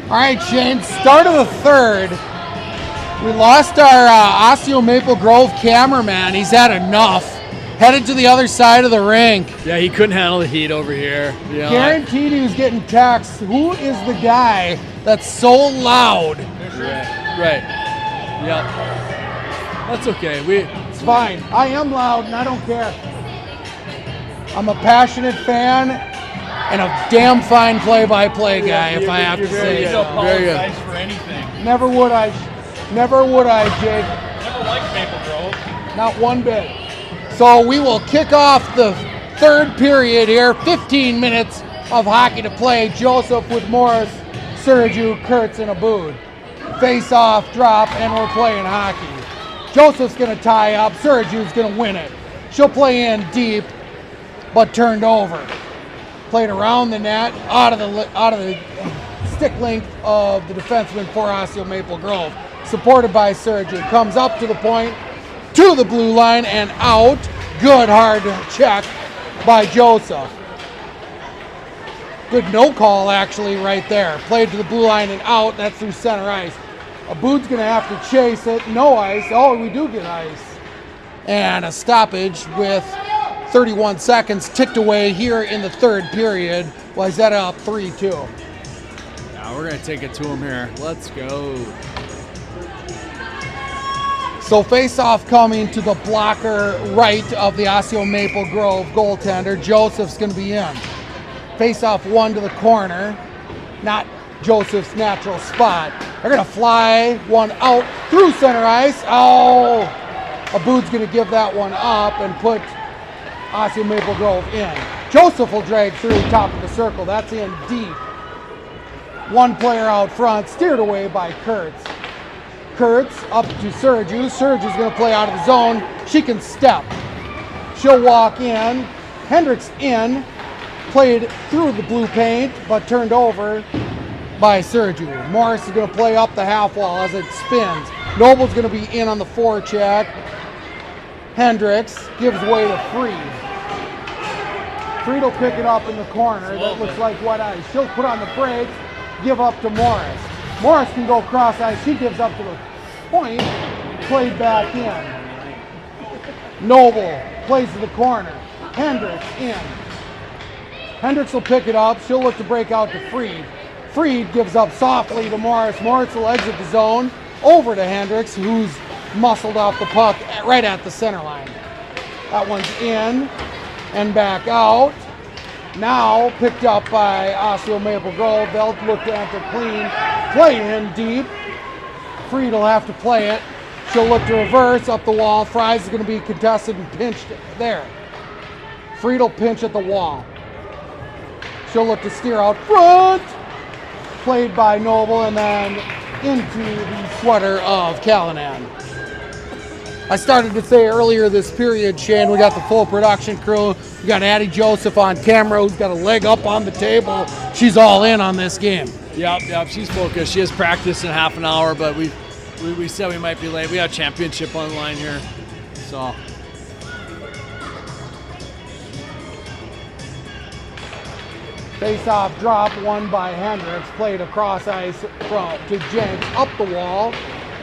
All right, Shane, start of the third. We lost our Osseo Maple Grove cameraman. He's had enough. Headed to the other side of the rink. Yeah, he couldn't handle the heat over here. You know, Guaranteed he was getting texts. Who is the guy that's so loud? Right. Yep. That's okay. It's fine. I am loud and I don't care. I'm a passionate fan and a damn fine play-by-play guy, if I have to say so. Very good. For anything. Never would I, Jake. Never liked Maple Grove. Not one bit. So we will kick off the third period here. 15 minutes of hockey to play. Joseph with Morris, Sergiu, Kurtz, and Abood. Face off, drop, and we're playing hockey. Joseph's going to tie up. Sergiu's going to win it. She'll play in deep, but turned over. Played around the net, out of the stick length of the defenseman for Osseo Maple Grove. Supported by Sergiu. Comes up to the point, to the blue line, and out. Good hard check by Joseph. Good no call actually right there. Played to the blue line and out. That's through center ice. Abood's going to have to chase it. No ice. Oh, we do get ice. And a stoppage with 31 seconds ticked away here in the third period. Wayzata up 3-2. Yeah, we're going to take it to him here. Let's go. So face-off coming to the blocker right of the Osseo Maple Grove goaltender. Joseph's going to be in. Face-off one to the corner. Not Joseph's natural spot. They're going to fly one out through center ice. Oh, Abood's going to give that one up and put Osseo Maple Grove in. Joseph will drag through top of the circle. That's in deep. One player out front, steered away by Kurtz. Kurtz up to Sergiu. Sergiu's going to play out of the zone. She can step. She'll walk in. Hendricks in. Played through the blue paint, but turned over by Sergiu. Morris is going to play up the half wall as it spins. Noble's going to be in on the forecheck. Hendricks gives way to Freed. Freed will pick it up in the corner. That looks like wet ice. She'll put on the brakes, give up to Morris. Morris can go cross ice. She gives up to the point, played back in. Noble plays to the corner. Hendricks in. Hendricks will pick it up. She'll look to break out to Freed. Freed gives up softly to Morris. Morris will exit the zone over to Hendricks, who's muscled off the puck right at the center line. That one's in and back out. Now picked up by Osseo Maple Grove. They'll look to enter clean. Play in deep. Freed will have to play it. She'll look to reverse up the wall. Fries is going to be contested and pinched there. Freed will pinch at the wall. She'll look to steer out front. Played by Noble and then into the sweater of Callanan. I started to say earlier this period, Shane, we got the full production crew. We got Addie Joseph on camera, who's got a leg up on the table. She's all in on this game. Yep, she's focused. She has practice in half an hour, but we said we might be late. We have a championship on the line here, so. Face-off drop, won by Hendricks, played across ice to Jenks, up the wall,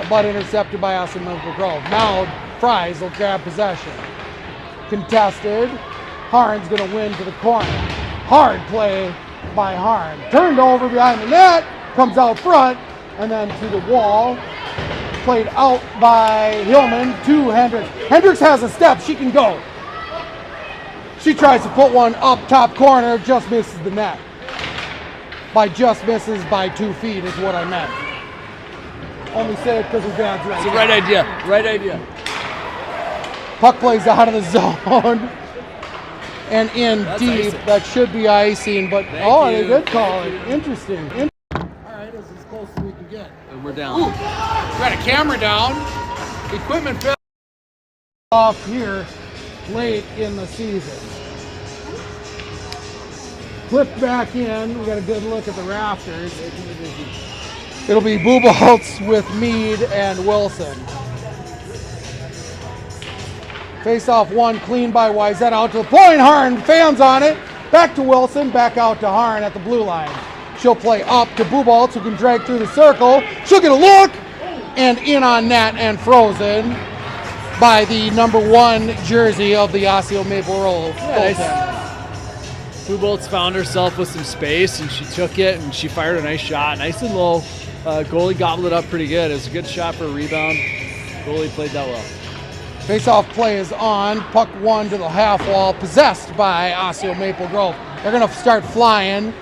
but intercepted by Osseo Maple Grove. Now Fries will grab possession. Contested. Harn's going to win to the corner. Hard play by Harn. Turned over behind the net, comes out front, and then to the wall. Played out by Hillman to Hendricks. Hendricks has a step, she can go. She tries to put one up top corner, just misses the net. By just misses by 2 feet is what I meant. Only say it because her dad's right. It's the right idea, right idea. Puck plays out of the zone and in That's deep. icing. That should be icing, but Thank they you. did call it. Interesting. All right, this is as close as we can get. And we're down. We got a camera down. Equipment fell off here late in the season. Flip back in. We got a good look at the rafters. It'll be Buboltz with Mead and Wilson. Face off one, clean by Wayzata out to the point. Harn, fans on it. Back to Wilson, back out to Harn at the blue line. She'll play up to Buboltz, who can drag through the circle. She'll get a look, and in on net and frozen by the number 1 jersey of the Osseo Maple Grove. Buboltz found herself with some space, and she took it, and she fired a nice shot. Nice and low. Goalie gobbled it up pretty good. It was a good shot for a rebound. Goalie played that well. Face-off play is on. Puck 1 to the half wall, possessed by Osseo Maple Grove. They're going to start flying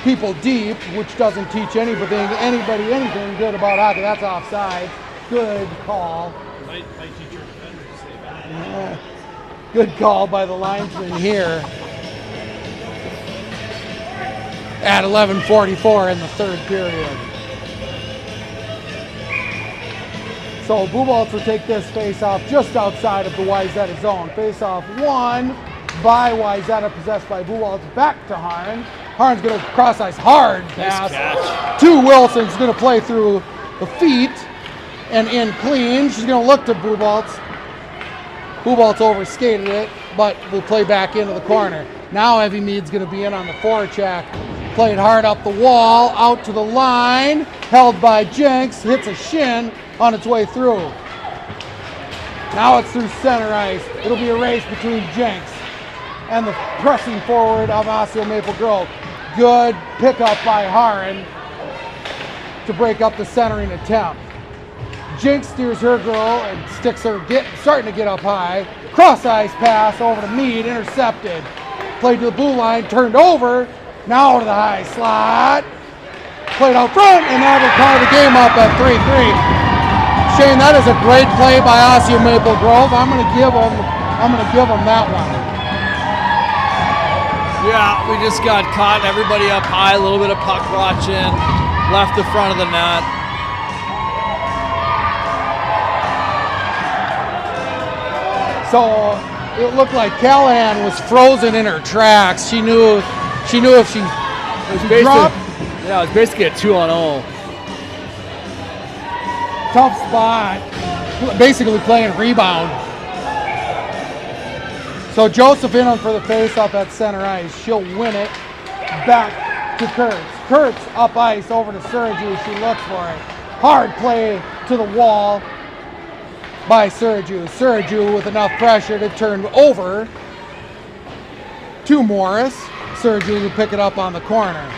people deep, which doesn't teach anybody anything good about hockey. That's offside. Good call. Might teach your defender to stay back. Good call by the linesman here. At 11:44 in the third period. So Buboltz will take this face-off just outside of the Wayzata zone. Face-off won by Wayzata, possessed by Buboltz. Back to Harn. Harn's going to cross ice hard pass. Nice To Wilson's going to play through the feet and in clean. She's going to look to Buboltz. Buboltz overskated it, but will play back into the corner. Now Evie Mead's going to be in on the forecheck. Played hard up the wall, out to the line, held by Jenks, hits a shin on its way through. Now it's through center ice. It'll be a race between Jenks and the pressing forward of Osseo Maple Grove. Good pickup by Haran to break up the centering attempt. Jenks steers her girl and sticks her, starting to get up high. Cross ice pass over to Mead, intercepted. Played to the blue line, turned over. Now to the high slot. Played out front, and that will tie the game up at 3-3. Shane, that is a great play by Osseo Maple Grove. I'm going to give them that one. Yeah, we just got caught. Everybody up high, a little bit of puck watching, left the front of the net. So it looked like Callahan was frozen in her tracks. She knew if she dropped. Yeah, it was basically a 2-on-0. Tough spot. Basically playing rebound. So Joseph in on for the face-off at center ice. She'll win it back to Kurtz. Kurtz up ice over to Sergiu. She looks for it. Hard play to the wall by Sergiu. Sergiu with enough pressure to turn over to Morris. Sergiu will pick it up on the corner.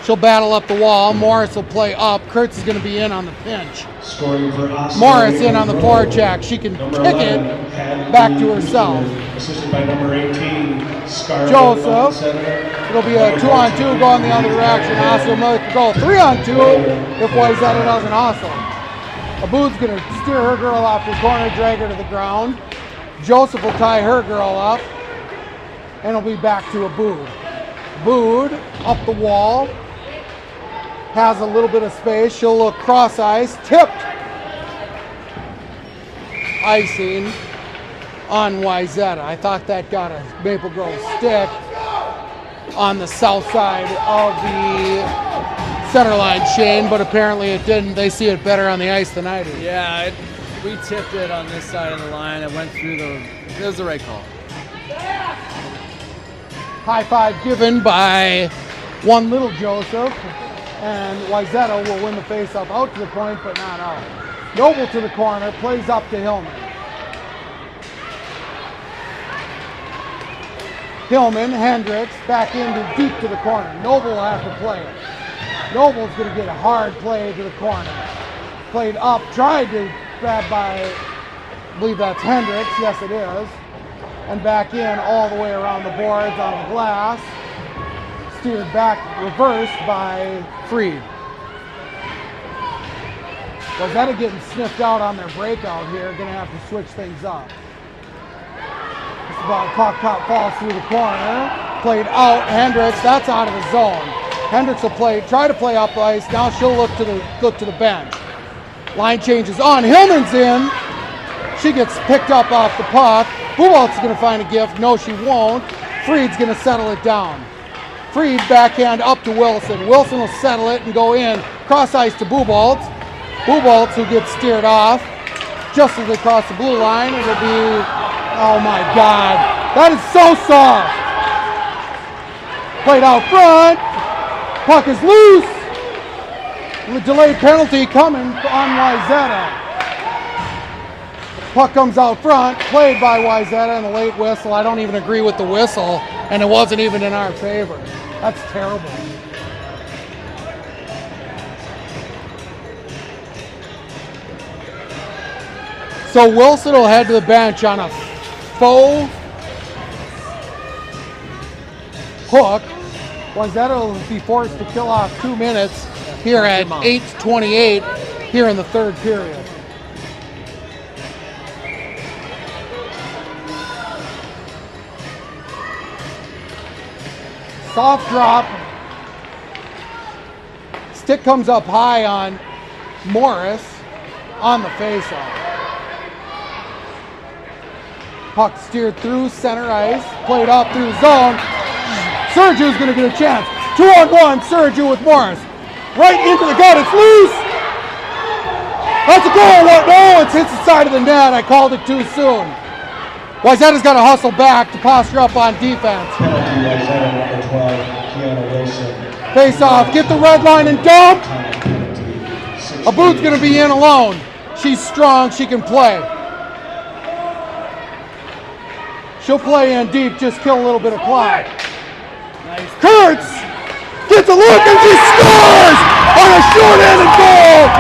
She'll battle up the wall. Morris will play up. Kurtz is going to be in on the pinch. Scoring for Osseo Morris in Maple on the Grove. forecheck. She can Number kick 11, it Patty back to herself. Assisted by number 18, Scarlett. Joseph. Center. It'll be a 2-on-2 going the other direction. Osseo Maple Grove 3-on-2 if Wayzata doesn't hustle. Aboud's going to steer her girl off the corner, drag her to the ground. Joseph will tie her girl up, and it'll be back to Aboud. Aboud up the wall, has a little bit of space. She'll look cross ice, tipped. Icing on Wayzata. I thought that got a Maple Grove stick on the south side of the center line, Shane, but apparently it didn't. They see it better on the ice than I do. Yeah, we tipped it on this side of the line. It went through it was the right call. High five given by one little Joseph, and Wayzata will win the faceoff out to the point, but not out. Noble to the corner, plays up to Hillman. Hillman, Hendricks, back into deep to the corner. Noble will have to play it. Noble's going to get a hard play to the corner. Played up, tried to grab by, I believe that's Hendricks, yes it is. And back in all the way around the boards on the glass. Steered back, reversed by Freed. Wayzata getting sniffed out on their breakout here, gonna have to switch things up. Just about puck falls through the corner. Played out, Hendricks, that's out of the zone. Hendricks will try to play up ice. Now she'll look to the bench. Line changes on. Hillman's in. She gets picked up off the puck. Buboltz is going to find a gift. No, she won't. Freed's going to settle it down. Freed backhand up to Wilson. Wilson will settle it and go in. Cross ice to Buboltz. Buboltz who gets steered off just as they cross the blue line. It'll be, oh my God. That is so soft. Played out front. Puck is loose. The delayed penalty coming on Wayzata. Puck comes out front, played by Wayzata, and the late whistle. I don't even agree with the whistle, and it wasn't even in our favor. That's terrible. So Wilson will head to the bench on a faux hook. Wayzata will be forced to kill off 2 minutes here at 8:28 here in the third period. Soft drop. Stick comes up high on Morris on the faceoff. Puck steered through center ice, played up through the zone. Sergiu's going to get a chance. 2-on-1, Sergiu with Morris. Right into the gut, it's loose. That's a goal. No, it hits the side of the net. I called it too soon. Wayzata's got to hustle back to posture up on defense. Penalty, Wayzata, number 12, Kiana Wilson. Face off, get the red line and dump. Penalty, 16. About's going to be in alone. She's strong, she can play. She'll play in deep, just kill a little bit of clock. Nice. Kurtz gets a look and she scores on a short-handed goal.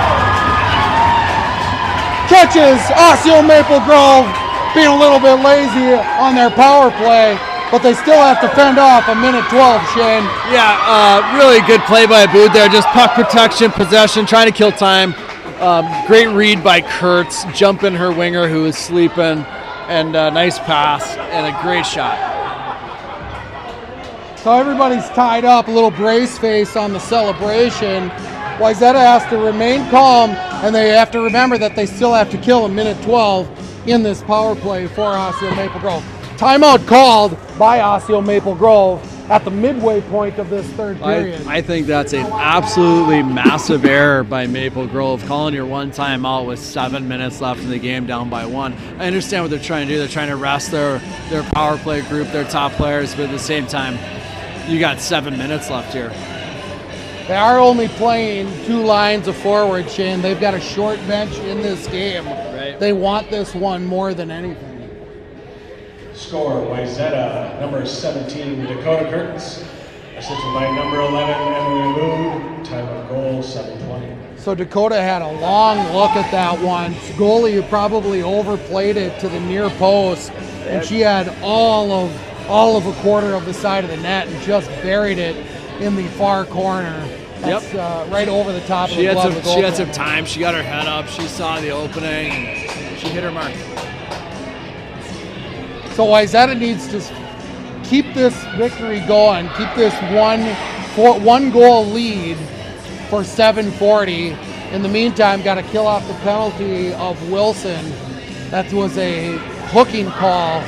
Catches Osseo Maple Grove being a little bit lazy on their power play, but they still have to fend off a minute 12, Shane. Yeah, really good play by Aboud there. Just puck protection, possession, trying to kill time. Great read by Kurtz, jumping her winger who was sleeping, and a nice pass and a great shot. So everybody's tied up, a little brace face on the celebration. Wayzata has to remain calm, and they have to remember that they still have to kill a minute 12 in this power play for Osseo Maple Grove. Timeout called by Osseo Maple Grove at the midway point of this third period. I think that's an absolutely massive error by Maple Grove, calling your one timeout with 7 minutes left in the game, down by 1. I understand what they're trying to do. They're trying to rest their power play group, their top players, but at the same time, you got 7 minutes left here. They are only playing 2 lines of forward, Shane. They've got a short bench in this game. Right. They want this one more than anything. Score, Wayzata, number 17, Dakota Kurtz. Assisted by number 11, Emily Aboud. Time of goal, 7:20. So Dakota had a long look at that one. Goalie probably overplayed it to the near post, and she had all of a quarter of the side of the net and just buried it in the far corner. That's right over the top of the glove. She had some time. She got her head up. She saw the opening, and she hit her mark. So Wayzata needs to keep this victory going, keep this one goal lead for 7:40. In the meantime, got to kill off the penalty of Wilson. That was a hooking call.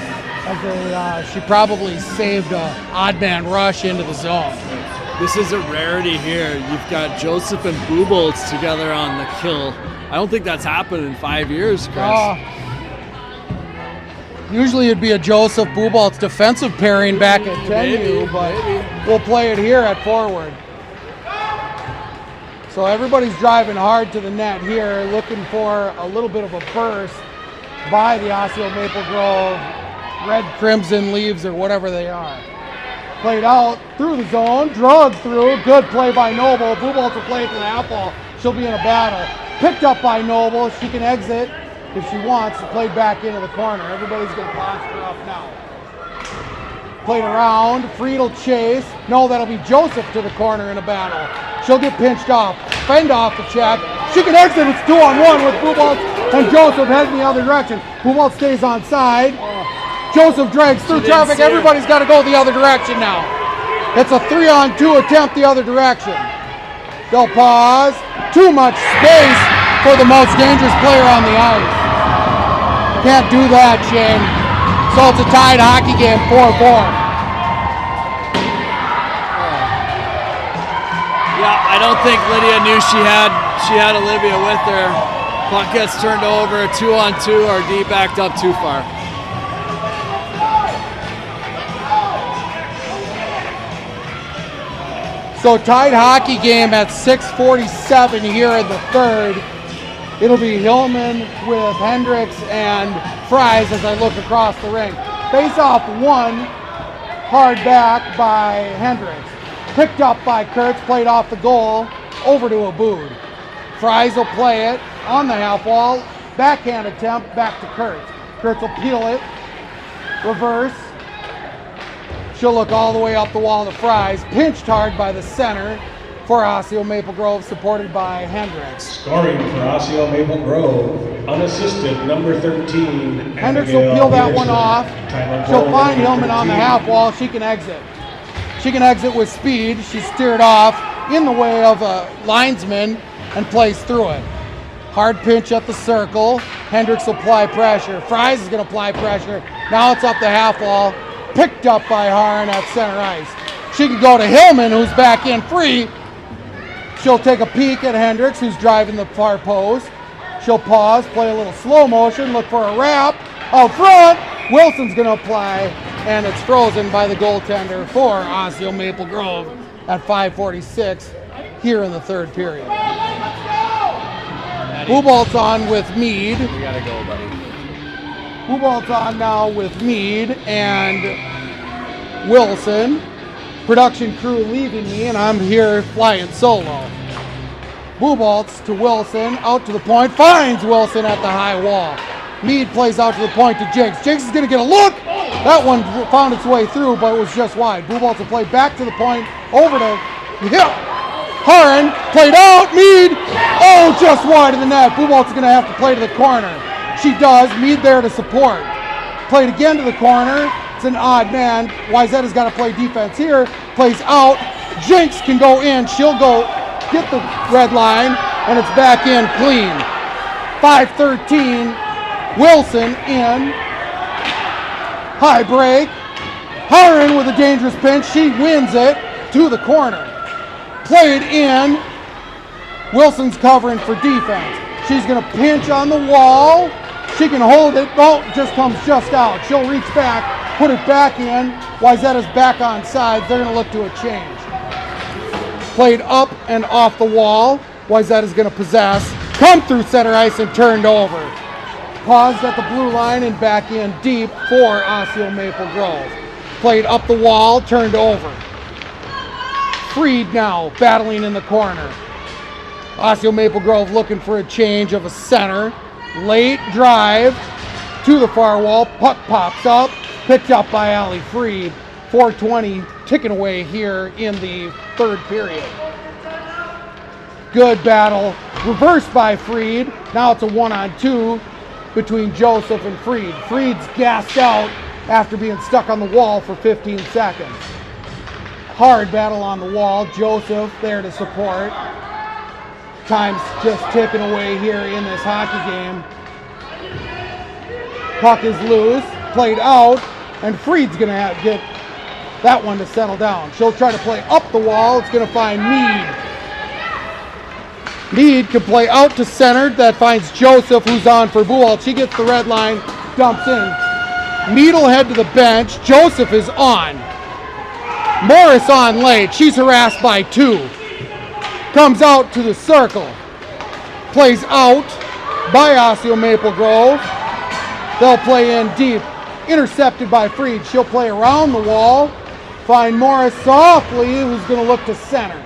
She probably saved an odd man rush into the zone. This is a rarity here. You've got Joseph and Buboltz together on the kill. I don't think that's happened in 5 years, Chris. Usually it'd be a Joseph Buboltz defensive pairing back at 10U, but we'll play it here at forward. So everybody's driving hard to the net here, looking for a little bit of a burst by the Osseo Maple Grove Red Crimson Leaves or whatever they are. Played out through the zone, drugged through, good play by Noble. Buboltz will play it to the apple. She'll be in a battle. Picked up by Noble, she can exit if she wants to play back into the corner. Everybody's going to posture up now. Played around, Friedel chase. No, that'll be Joseph to the corner in a battle. She'll get pinched off, fend off the check. She can exit, it's 2-on-1 with Buboltz and Joseph heading the other direction. Buboltz stays on side. Joseph drags through traffic, everybody's got to go the other direction now. It's a 3-on-2 attempt the other direction. They'll pause, too much space for the most dangerous player on the ice. Can't do that, Shane. So it's a tied hockey game, 4-4. Yeah, I don't think Lydia knew she had Olivia with her. Puck gets turned over, 2-on-2. Our D backed up too far. So tied hockey game at 6:47 here in the third. It'll be Hillman with Hendricks and Fries as I look across the ring. Face off one, hard back by Hendricks. Picked up by Kurtz, played off the goal, over to Abood. Fries will play it on the half wall, backhand attempt, back to Kurtz. Kurtz will peel it, reverse. She'll look all the way up the wall to Fries, pinched hard by the center for Osseo Maple Grove, supported by Hendricks. Scoring for Osseo Maple Grove, unassisted, number 13. Hendricks will peel that one off. She'll find Hillman on the half wall. She can exit. She can exit with speed. She's steered off in the way of a linesman and plays through it. Hard pinch at the circle. Hendricks will apply pressure. Fries is going to apply pressure. Now it's up the half wall. Picked up by Harn at center ice. She can go to Hillman, who's back in free. She'll take a peek at Hendricks, who's driving the far post. She'll pause, play a little slow motion, look for a wrap. Out front, Wilson's going to apply, and it's frozen by the goaltender for Osseo Maple Grove at 5:46 here in the third period. Hubalt's on with Mead. We gotta go, buddy. Hubalt's on now with Mead and Wilson. Production crew leaving me, and I'm here flying solo. Bubaltz to Wilson, out to the point, finds Wilson at the high wall. Mead plays out to the point to Jakes. Jakes is going to get a look. That one found its way through, but it was just wide. Bubaltz will play back to the point, over to Haran, played out, Mead. Oh, just wide of the net. Bubaltz is going to have to play to the corner. She does. Mead there to support. Played again to the corner. It's an odd man. Wayzata's got to play defense here. Plays out. Jinx can go in. She'll go get the red line, and it's back in clean. 5:13. Wilson in. High break. Haran with a dangerous pinch. She wins it to the corner. Played in. Wilson's covering for defense. She's going to pinch on the wall. She can hold it. Oh, just comes just out. She'll reach back, put it back in. Wayzata's back on sides. They're going to look to a change. Played up and off the wall. Wayzata's going to possess. Come through center ice and turned over. Paused at the blue line and back in deep for Osseo Maple Grove. Played up the wall, turned over. Freed now, battling in the corner. Osseo Maple Grove looking for a change of a center. Late drive to the far wall. Puck pops up. Picked up by Allie Freed. 4:20 ticking away here in the third period. Good battle. Reversed by Freed. Now it's a 1-on-2 between Joseph and Freed. Freed's gassed out after being stuck on the wall for 15 seconds. Hard battle on the wall. Joseph there to support. Time's just ticking away here in this hockey game. Puck is loose, played out, and Freed's going to get that one to settle down. She'll try to play up the wall. It's going to find Mead. Mead can play out to center. That finds Joseph, who's on for Buell. She gets the red line, dumps in. Mead will head to the bench. Joseph is on. Morris on late. She's harassed by two. Comes out to the circle. Plays out by Osseo Maple Grove. They'll play in deep. Intercepted by Freed. She'll play around the wall. Find Morris softly, who's going to look to center.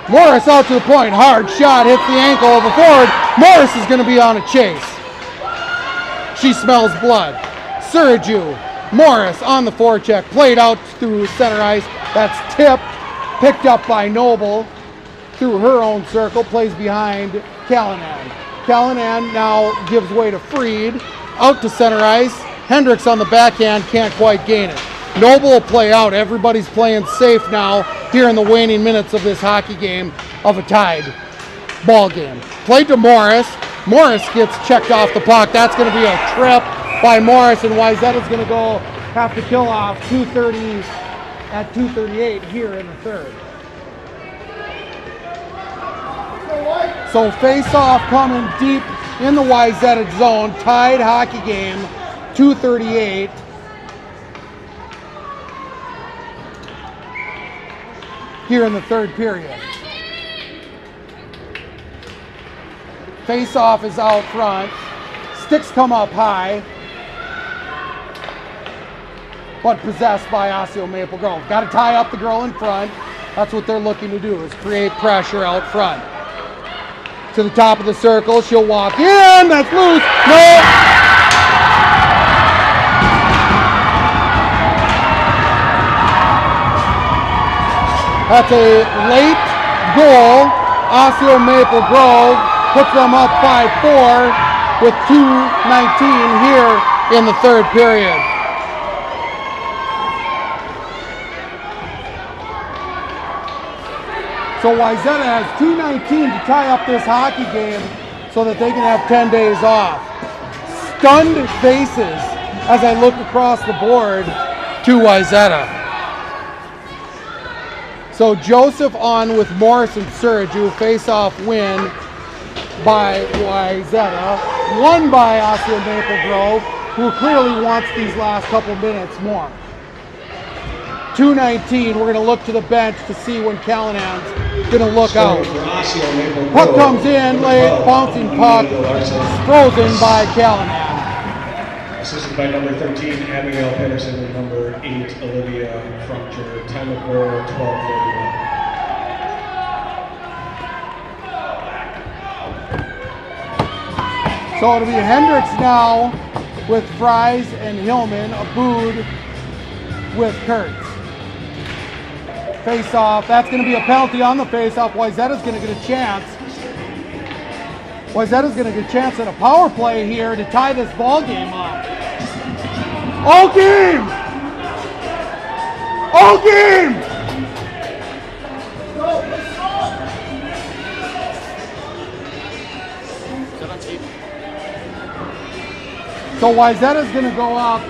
Morris out to the point. Hard shot. Hits the ankle of a forward. Morris is going to be on a chase. She smells blood. Sergiu. Morris on the forecheck. Played out through center ice. That's tipped. Picked up by Noble through her own circle. Plays behind Callanan. Callanan now gives way to Freed. Out to center ice. Hendricks on the backhand can't quite gain it. Noble will play out. Everybody's playing safe now here in the waning minutes of this hockey game of a tied ball game. Played to Morris. Morris gets checked off the puck. That's going to be a trip by Morris, and Wayzata's going to have to kill off 2:30 at 2:38 here in the third. So face-off coming deep in the Wayzata zone. Tied hockey game, 2:38. here in the third period. Face-off is out front. Sticks come up high, but possessed by Osseo Maple Grove. Got to tie up the girl in front. That's what they're looking to do, is create pressure out front. To the top of the circle, she'll walk in. That's loose. No. That's a late goal. Osseo Maple Grove puts them up 5-4 with 2:19 here in the third period. So Wayzata has 2:19 to tie up this hockey game so that they can have 10 days off. Stunned faces as I look across the board to Wayzata. So Joseph on with Morris and Surge, face-off win by Wayzata, won by Osseo Maple Grove, who clearly wants these last couple minutes more. 2:19, we're going to look to the bench to see when Callahan's going to look out. Puck comes in late, bouncing puck, frozen by Callahan. Assisted by number 13, Abigail Pedersen, and number 8, Olivia Fruchter. Time of goal, 12:41. So it'll be Hendricks now with Fries and Hillman, Abood with Kurtz. Face-off, that's going to be a penalty on the face-off. Wayzata's going to get a chance. Wayzata's going to get a chance at a power play here to tie this ball game up. All game! All game! So Wayzata's going to go up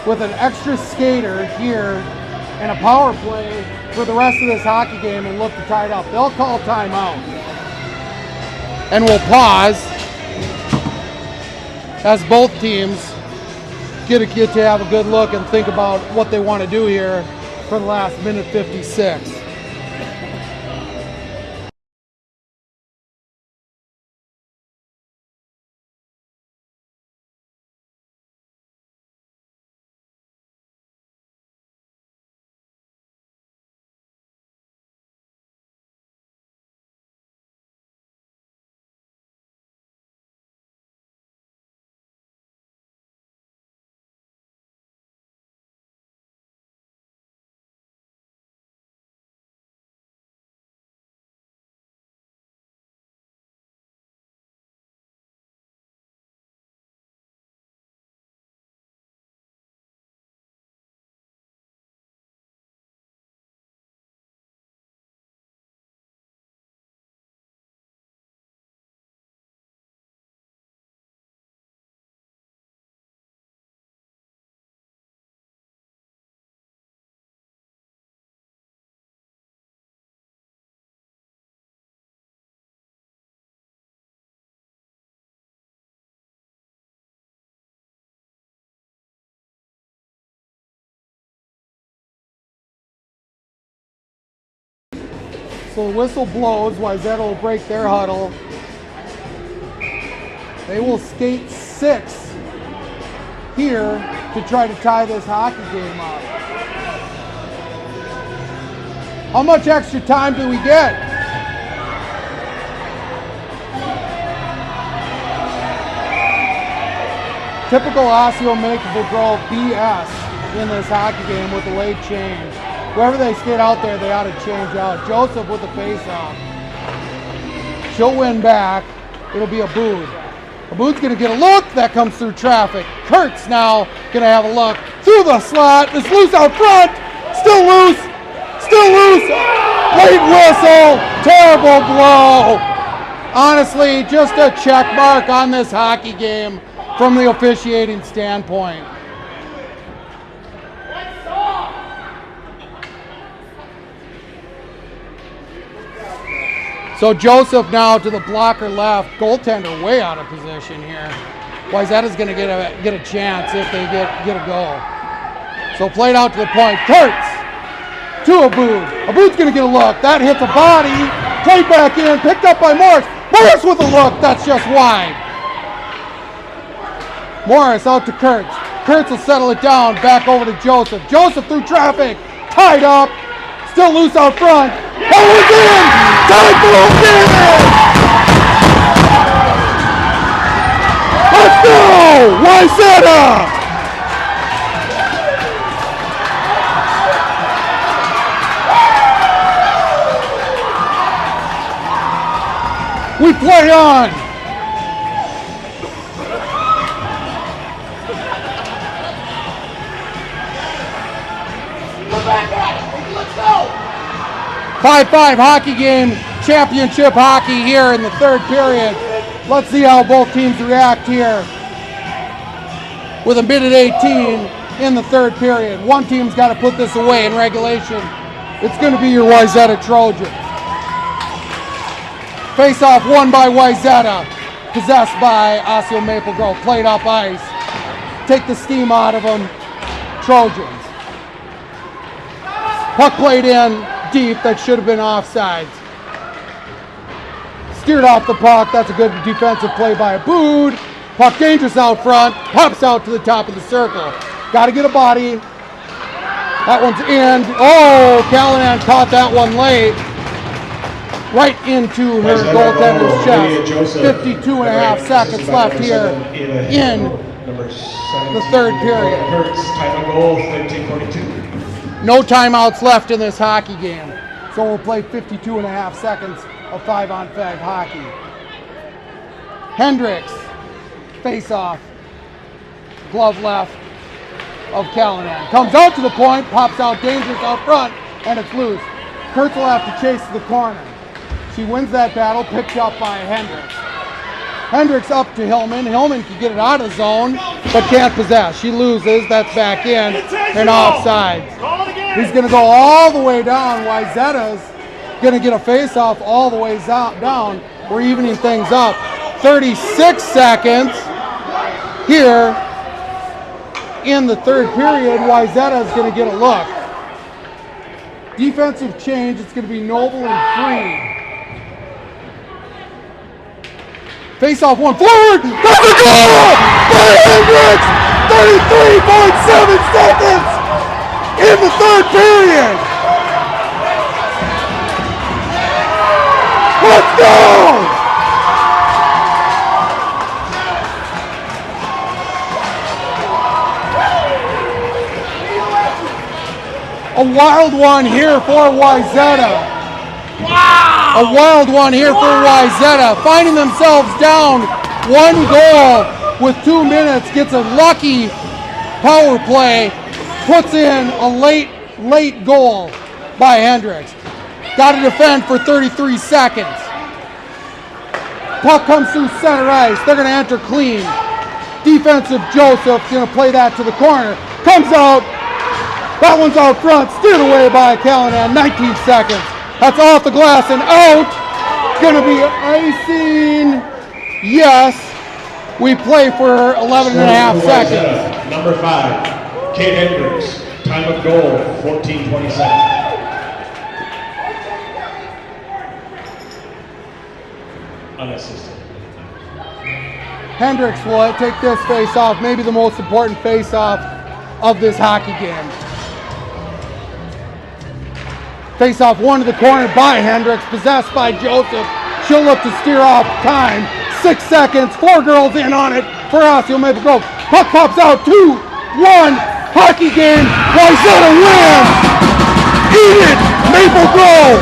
with an extra skater here and a power play for the rest of this hockey game and look to tie it up. They'll call timeout. And we'll pause as both teams get to have a good look and think about what they want to do here for the last minute 56. So the whistle blows, Wayzata will break their huddle. They will skate 6 here to try to tie this hockey game up. How much extra time do we get? Typical Osseo Maple Grove BS in this hockey game with the late change. Wherever they skate out there, they ought to change out. Joseph with the face-off. She'll win back. It'll be Abood. Abood's going to get a look. That comes through traffic. Kurtz now going to have a look through the slot. It's loose out front. Still loose. Still loose. Late whistle. Terrible blow. Honestly, just a check mark on this hockey game from the officiating standpoint. So Joseph now to the blocker left, goaltender way out of position here. Wayzata's going to get a chance if they get a goal. So played out to the point. Kurtz to Abood. Abood's gonna get a look. That hits a body. Played back in, picked up by Morris. Morris with a look, that's just wide. Morris out to Kurtz. Kurtz will settle it down, back over to Joseph. Joseph through traffic, tied up, still loose out front. That one's in! Time for a finish! Let's go! Wayzata! We play on! Let's go! 5-5 hockey game, championship hockey here in the third period. Let's see how both teams react here with a minute 18 in the third period. One team's got to put this away in regulation. It's going to be your Wayzata Trojans. Face-off won by Wayzata, possessed by Osseo Maple Grove. Played up ice. Take the steam out of them, Trojans. Puck played in deep, that should have been offsides. Steered off the puck, that's a good defensive play by Abood. Puck dangerous out front, pops out to the top of the circle. Got to get a body. That one's in. Oh, Callahan caught that one late. Right into her goaltender's chest. 52 and a half seconds left here in the third period. Time of goal, 13:42. No timeouts left in this hockey game. So we'll play 52 and a half seconds of 5-on-5 hockey. Hendricks, face off. Glove left of Callahan. Comes out to the point, pops out dangerous out front, and it's loose. Kurtz will have to chase to the corner. She wins that battle, picked up by Hendricks. Hendricks up to Hillman. Hillman can get it out of zone, but can't possess. She loses, that's back in, and offsides. He's going to go all the way down. Wayzata's going to get a face-off all the way down. We're evening things up. 36 seconds here in the third period. Wayzata's going to get a look. Defensive change, it's going to be Noble and Free. Face-off one, forward! That's a goal! By Hendricks! 33.7 seconds in the third period! Let's go! A wild one here for Wayzata. A wild one here for Wayzata, finding themselves down one goal with 2 minutes, gets a lucky power play, puts in a late goal by Hendricks. Got to defend for 33 seconds. Puck comes through center ice. They're going to enter clean. Defensive Joseph's going to play that to the corner. Comes out. That one's out front. Steered away by Callahan. 19 seconds. That's off the glass and out. Going to be icing. Yes. We play for 11 and a half seconds. Number 5, Kate Hendricks. Time of goal, 14:27. Unassisted. Hendricks will take this face-off, maybe the most important face-off of this hockey game. Face-off one to the corner by Hendricks, possessed by Joseph. She'll look to steer off time. 6 seconds, 4 girls in on it for Osseo Maple Grove. Puck pops out, 2-1, hockey game. Wayzata wins! Eat it, Maple Grove!